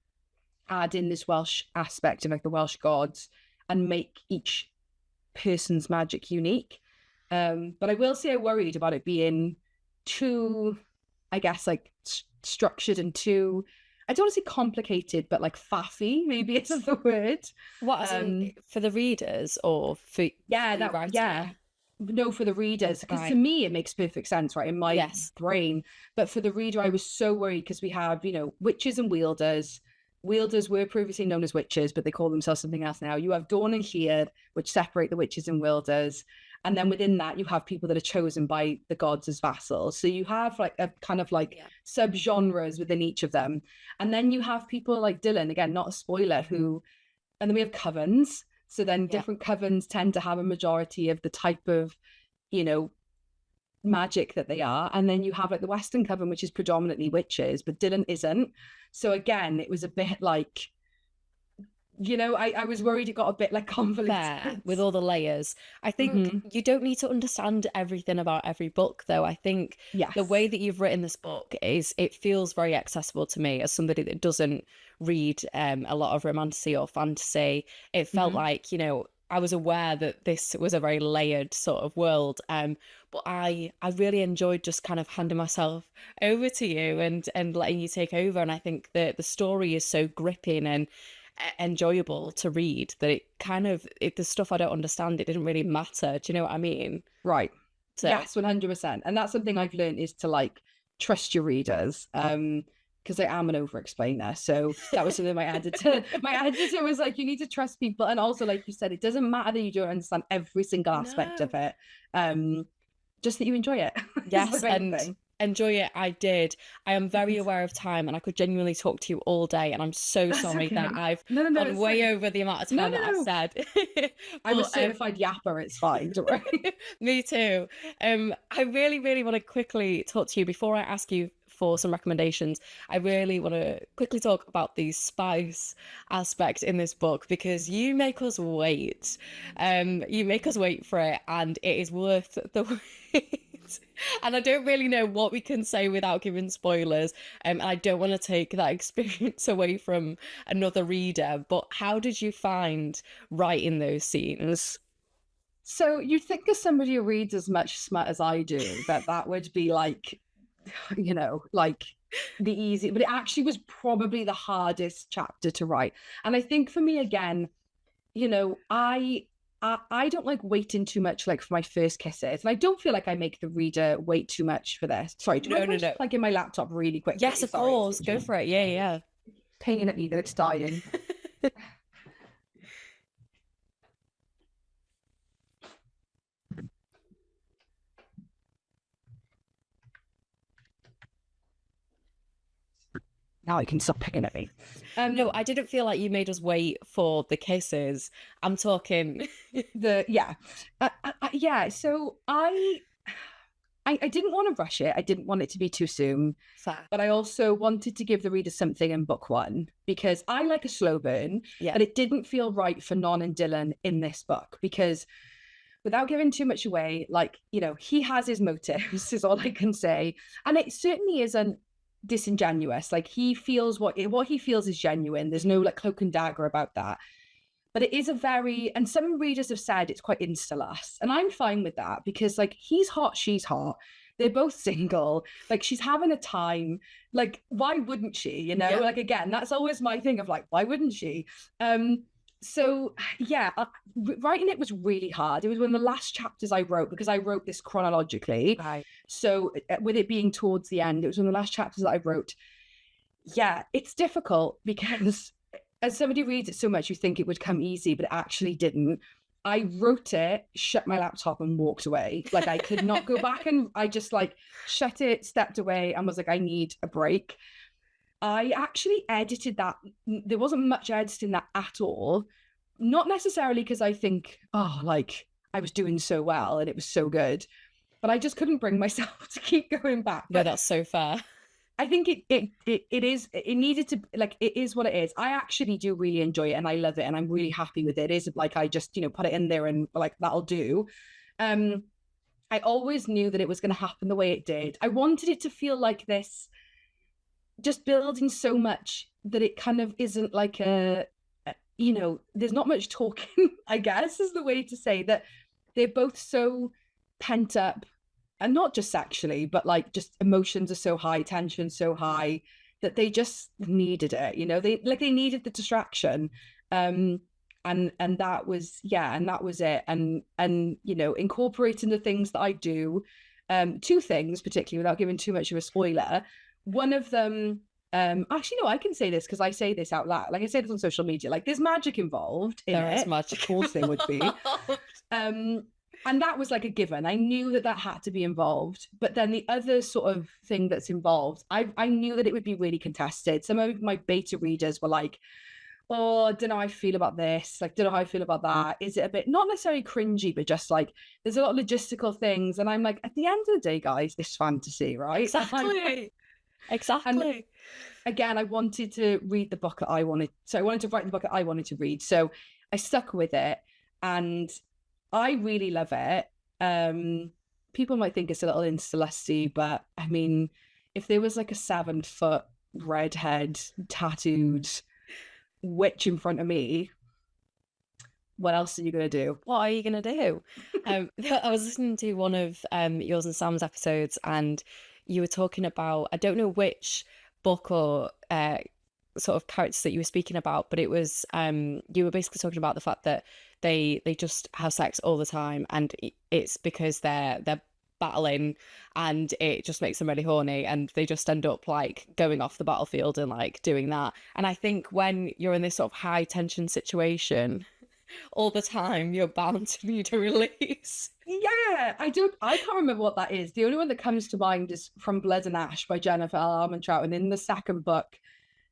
add in this Welsh aspect of like the Welsh gods and make each person's magic unique. But I will say I worried about it being too, I guess, like structured and too, I don't want to say complicated, but like faffy, maybe isn't the word. What, for the readers or for you writing? Yeah. No, for the readers, because to Right. me it makes perfect sense, right, in my Yes. brain. But for the reader, I was so worried because we have, witches and wielders. Wielders were previously known as witches, but they call themselves something else now. You have Dawn and Heard, which separate the witches and wielders. And then within that, you have people that are chosen by the gods as vassals. So you have like a kind of like sub-genres within each of them. And then you have people like Dylan, again, not a spoiler, and then we have covens. So then different covens tend to have a majority of the type of, magic that they are. And then you have like the Western coven, which is predominantly witches, but Dylan isn't. So again, it was a bit like, I was worried it got a bit like convoluted. Fair, with all the layers. I think you don't need to understand everything about every book, though. I think the way that you've written this book it feels very accessible to me as somebody that doesn't read a lot of romantasy or fantasy. It felt like, I was aware that this was a very layered sort of world. But I really enjoyed just kind of handing myself over to you and letting you take over. And I think that the story is so gripping and enjoyable to read that it kind of the stuff I don't understand, it didn't really matter. Do you know what I mean? Right. So Yes, 100%. And that's something I've learned, is to like trust your readers. Because I am an over explainer. So that was something my editor was like, you need to trust people. And also, like you said, it doesn't matter that you don't understand every single aspect of it. Just that you enjoy it. Yes, and thing. enjoy it. I did. I am very aware of time and I could genuinely talk to you all day, and I'm so sorry that I've gone way over the amount of time that I've said. I'm a certified yapper, it's fine, don't worry. Me too. I really, really want to quickly talk to you before I ask you for some recommendations. I really want to quickly talk about the spice aspect in this book, because you make us wait. You make us wait for it, and it is worth the wait. And I don't really know what we can say without giving spoilers. And I don't want to take that experience away from another reader. But how did you find writing those scenes? So you'd think, as somebody who reads as much smut as I do, that would be like, like the easy, but it actually was probably the hardest chapter to write. And I think for me, again, I don't like waiting too much, like for my first kisses, and I don't feel like I make the reader wait too much for this. Sorry, No. Like in my laptop really quickly. Yes, of course, go for it. Yeah. Pain at me that it's dying. Now I can stop picking at me. No, I didn't feel like you made us wait for the kisses. I'm talking. Yeah. So I didn't want to rush it. I didn't want it to be too soon. Fair. But I also wanted to give the reader something in book one, because I like a slow burn, Yeah. but it didn't feel right for Non and Dylan in this book, because without giving too much away, like, you know, he has his motives, is all I can say. And it certainly isn't disingenuous. Like, he feels what he feels is genuine. There's no like cloak and dagger about that. But it is a very, and some readers have said it's quite insta-lust. And I'm fine with that, because like, he's hot, she's hot. They're both single. Like, she's having a time. Like, why wouldn't she? You know, like, again, that's always my thing of like, why wouldn't she? So yeah, writing it was really hard. It was one of the last chapters I wrote, because I wrote this chronologically. Right. So with it being towards the end, it was one of the last chapters that I wrote. Yeah, it's difficult, because as somebody reads it so much, you think it would come easy, but it actually didn't. I wrote it, shut my laptop, and walked away. Like, I could not go back, and I just like shut it, stepped away, and was like, I need a break. I actually edited that. There wasn't much editing that at all. Not necessarily because I think, oh, like, I was doing so well and it was so good, but I just couldn't bring myself to keep going back. No, But that's so fair. I think it needed to, like, it is what it is. I actually do really enjoy it, and I love it, and I'm really happy with it. It is like, I just, you know, put it in there and like, that'll do. I always knew that it was going to happen the way it did. I wanted it to feel like this, just building so much that it kind of isn't like you know, there's not much talking, I guess is the way to say that. They're both so pent up, and not just sexually, but like, just emotions are so high, tension so high, that they just needed it, you know, they needed the distraction. And that was, yeah, and that was it. And you know, incorporating the things that I do, two things particularly, without giving too much of a spoiler. One of them, actually, no, I can say this because I say this out loud. Like, I say this on social media. Like, there's magic involved in There is it. magic. Of course there would be. And that was like a given. I knew that that had to be involved. But then the other sort of thing that's involved, I knew that it would be really contested. Some of my beta readers were like, oh, I don't know how I feel about this. Like, don't know how I feel about that. Is it a bit, not necessarily cringy, but just like, there's a lot of logistical things. And I'm like, at the end of the day, guys, this fantasy, right? Exactly. Exactly. And again, I wanted to read the book that I wanted. So I wanted to write the book that I wanted to read. So I stuck with it, and I really love it. People might think it's a little insta-lusty, but I mean, if there was like a 7-foot redhead tattooed witch in front of me, what else are you going to do? What are you going to do? I was listening to one of yours and Sam's episodes, and you were talking about, I don't know which book or sort of characters that you were speaking about, but it was, you were basically talking about the fact that they just have sex all the time, and it's because they're battling, and it just makes them really horny, and they just end up like going off the battlefield and like doing that. And I think when you're in this sort of high tension situation all the time, you're bound to need a release. Yeah, I can't remember what that is. The only one that comes to mind is From Blood and Ash by Jennifer L. Armentrout. And in the second book,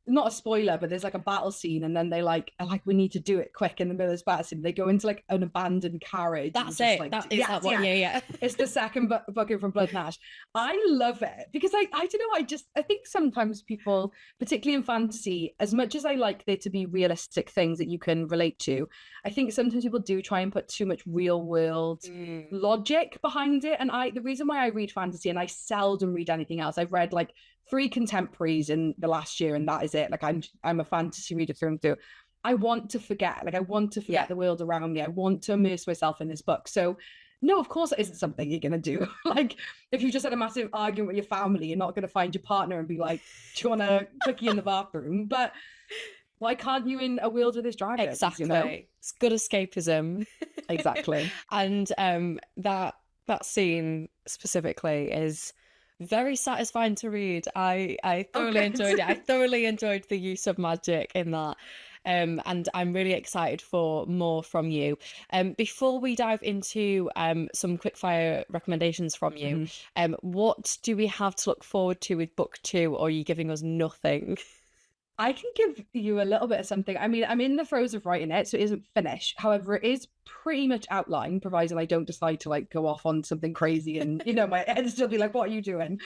not a spoiler, but there's like a battle scene, and then they like are like, we need to do it quick in the middle of this battle scene. They go into like an abandoned carriage. That's it. Like, that is that one. Yeah. It's the second book in From Blood and Ash. I love it because I don't know, I think sometimes people, particularly in fantasy, as much as I like there to be realistic things that you can relate to, I think sometimes people do try and put too much real world logic behind it. And the reason why I read fantasy, and I seldom read anything else, I've read like 3 contemporaries in the last year, and that is it. Like, I'm a fantasy reader through and through. I want to forget. Like, I want to forget the world around me. I want to immerse myself in this book. So no, of course it isn't something you're gonna do. Like, if you just had a massive argument with your family, you're not gonna find your partner and be like, do you want a cookie in the bathroom? But why can't you in a world with this dragon? Exactly. You know? It's good escapism. Exactly. And that scene specifically is very satisfying to read. I thoroughly enjoyed it. I thoroughly enjoyed the use of magic in that. And I'm really excited for more from you. Before we dive into some quickfire recommendations from you, what do we have to look forward to with book 2, or are you giving us nothing? I can give you a little bit of something. I mean, I'm in the throes of writing it, so it isn't finished. However, it is pretty much outlined, provided I don't decide to like go off on something crazy and my head still be like, what are you doing?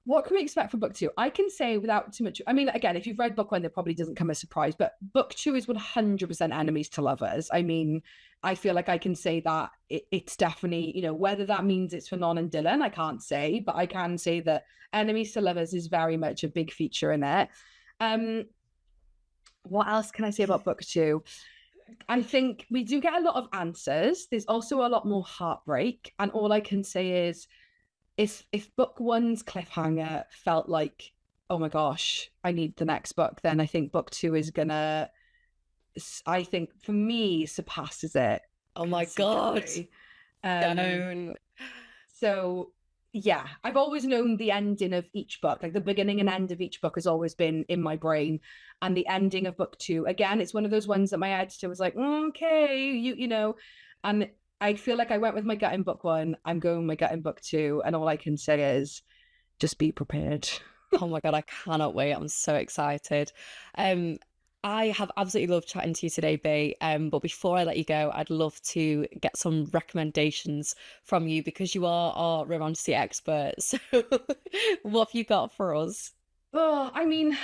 What can we expect from book two? I can say without too much. I mean, again, if you've read book one, it probably doesn't come as a surprise, but book two is 100% enemies to lovers. I mean, I feel like I can say that it's definitely, whether that means it's for Non and Dylan, I can't say, but I can say that enemies to lovers is very much a big feature in it. What else can I say about book two? I think we do get a lot of answers. There's also a lot more heartbreak. And all I can say is, if book one's cliffhanger felt like, oh my gosh, I need the next book, then I think book two is gonna, I think for me, surpasses it. Oh my God. Don't. So yeah, I've always known the ending of each book, like the beginning and end of each book has always been in my brain. And the ending of book two, again, it's one of those ones that my editor was like, okay, and I feel like I went with my gut in book one. I'm going with my gut in book two. And all I can say is just be prepared. Oh my God, I cannot wait. I'm so excited. I have absolutely loved chatting to you today, Bea. But before I let you go, I'd love to get some recommendations from you because you are our romantasy expert. So what have you got for us? Oh, I mean,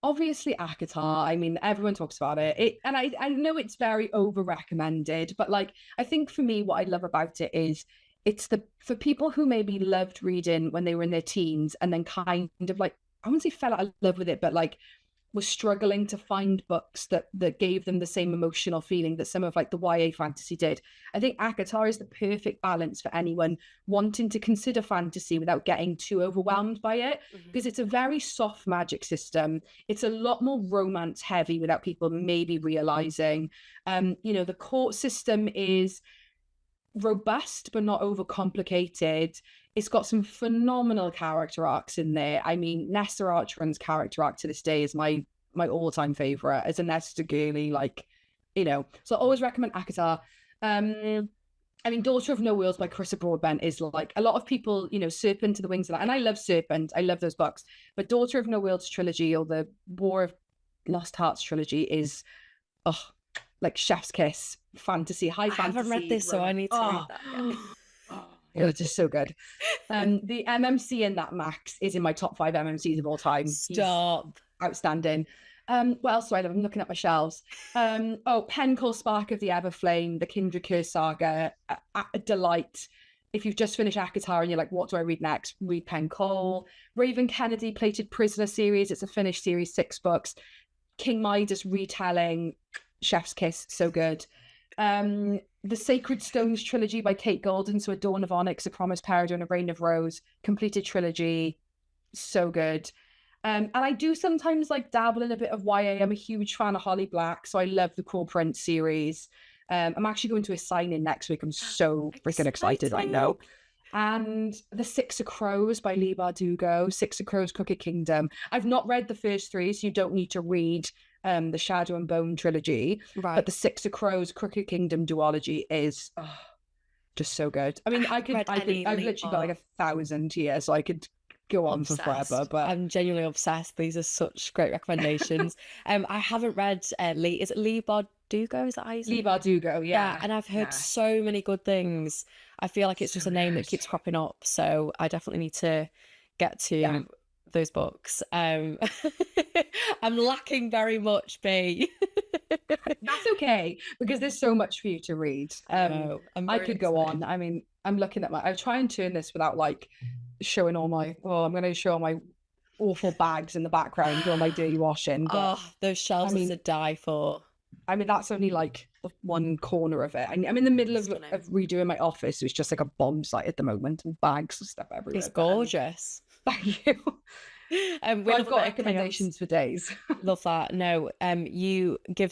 obviously ACOTAR. I mean, everyone talks about it. And I know it's very over recommended, but like I think for me, what I love about it is it's for people who maybe loved reading when they were in their teens and then kind of like, I wouldn't say fell out of love with it, but like was struggling to find books that gave them the same emotional feeling that some of like the YA fantasy did. I think ACOTAR is the perfect balance for anyone wanting to consider fantasy without getting too overwhelmed by it, because it's a very soft magic system. It's a lot more romance heavy without people maybe realizing. The court system is robust but not overcomplicated. It's got some phenomenal character arcs in there. I mean, Nesta Archran's character arc to this day is my all-time favorite as a Nesta girly, so I always recommend ACOTAR. I mean, Daughter of No Wheels by Carissa Broadbent is like, a lot of people, Serpent to the Wings of that, and I love Serpent, I love those books, but Daughter of No Wheels trilogy or the War of Lost Hearts trilogy is like chef's kiss fantasy, high fantasy. I haven't read this, so I need to read that. It's just so good. The MMC in that, Max, is in my top 5 MMCs of all time. Stop. He's outstanding. What else do I love? I'm looking at my shelves. Pen Call Spark of the Everflame, the Kindred Curse saga, a delight. If you've just finished ACOTAR and you're like, what do I read next? Read Pen Call. Raven Kennedy Plated Prisoner series. It's a finished series, 6 books. King Midas retelling, chef's kiss, so good. The Sacred Stones trilogy by Kate Golden, so A Dawn of Onyx, A Promised Peridot, A Reign of Rose, completed trilogy, so good. And I do sometimes like dabble in a bit of YA. I'm a huge fan of Holly Black, so I love the Core Print series. I'm actually going to a sign-in next week. I'm so freaking excited right now. And The Six of Crows by Leigh Bardugo, Six of Crows, Crooked Kingdom. I've not read the first 3, so you don't need to read the Shadow and Bone trilogy, right? But the Six of Crows, Crooked Kingdom duology is just so good. I mean, I've literally got like 1,000 here, so I could go on for forever. But I'm genuinely obsessed. These are such great recommendations. I haven't read is it Leigh Bardugo? Is that how you say it? Leigh Bardugo, yeah. And I've heard so many good things. I feel like it's just a name that keeps cropping up, so I definitely need to get to those books. I'm lacking very much, Bea. That's okay, because there's so much for you to read. I could go on. I mean, I'm looking at I try and turn this without like showing all my I'm going to show all my awful bags in the background, all my dirty washing. But, those shelves are to die for. I mean, that's only like one corner of it. I'm in the middle of redoing my office, so it's just like a bomb site at the moment, and bags and stuff everywhere. It's gorgeous. Thank you. I've got recommendations for days. Love that. No, you've given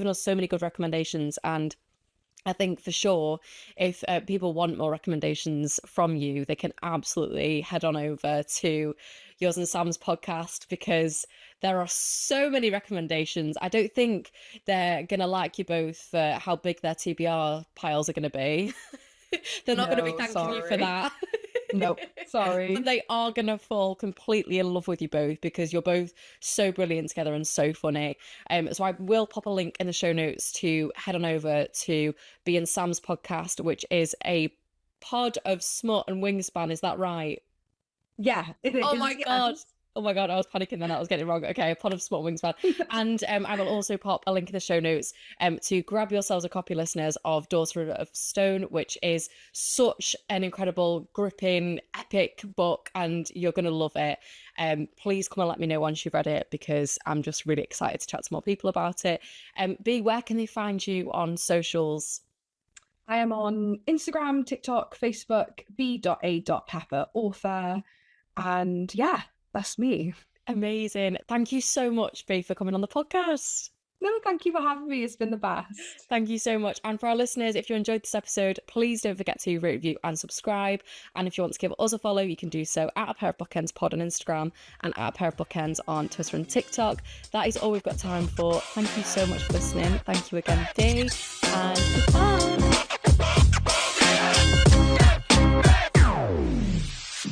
us so many good recommendations, and I think for sure, if people want more recommendations from you, they can absolutely head on over to Yours and Sam's podcast, because there are so many recommendations. I don't think they're going to like you both for how big their TBR piles are going to be. They're not going to be thanking you for that. Nope, sorry. But they are going to fall completely in love with you both because you're both so brilliant together and so funny. So I will pop a link in the show notes to head on over to Bea and Sam's podcast, which is a pod of Smut and Wingspan. Is that right? Yeah, it is. Oh my Yeah. God. Oh my God, I was panicking then. I was getting it wrong. Okay, a pod of Smut Wingspan. And I will also pop a link in the show notes to grab yourselves a copy, listeners, of Daughter of Stone, which is such an incredible, gripping, epic book, and you're going to love it. Please come and let me know once you've read it, because I'm just really excited to chat to more people about it. Bea, where can they find you on socials? I am on Instagram, TikTok, Facebook, b.a.pepper author. And yeah, that's me. Amazing. Thank you so much, Bea, for coming on the podcast. No, thank you for having me. It's been the best. Thank you so much. And for our listeners, if you enjoyed this episode, please don't forget to rate, review, and subscribe. And if you want to give us a follow, you can do so at A Pair of Bookends Pod on Instagram and at A Pair of Bookends on Twitter and TikTok. That is all we've got time for. Thank you so much for listening. Thank you again, Bea, and goodbye.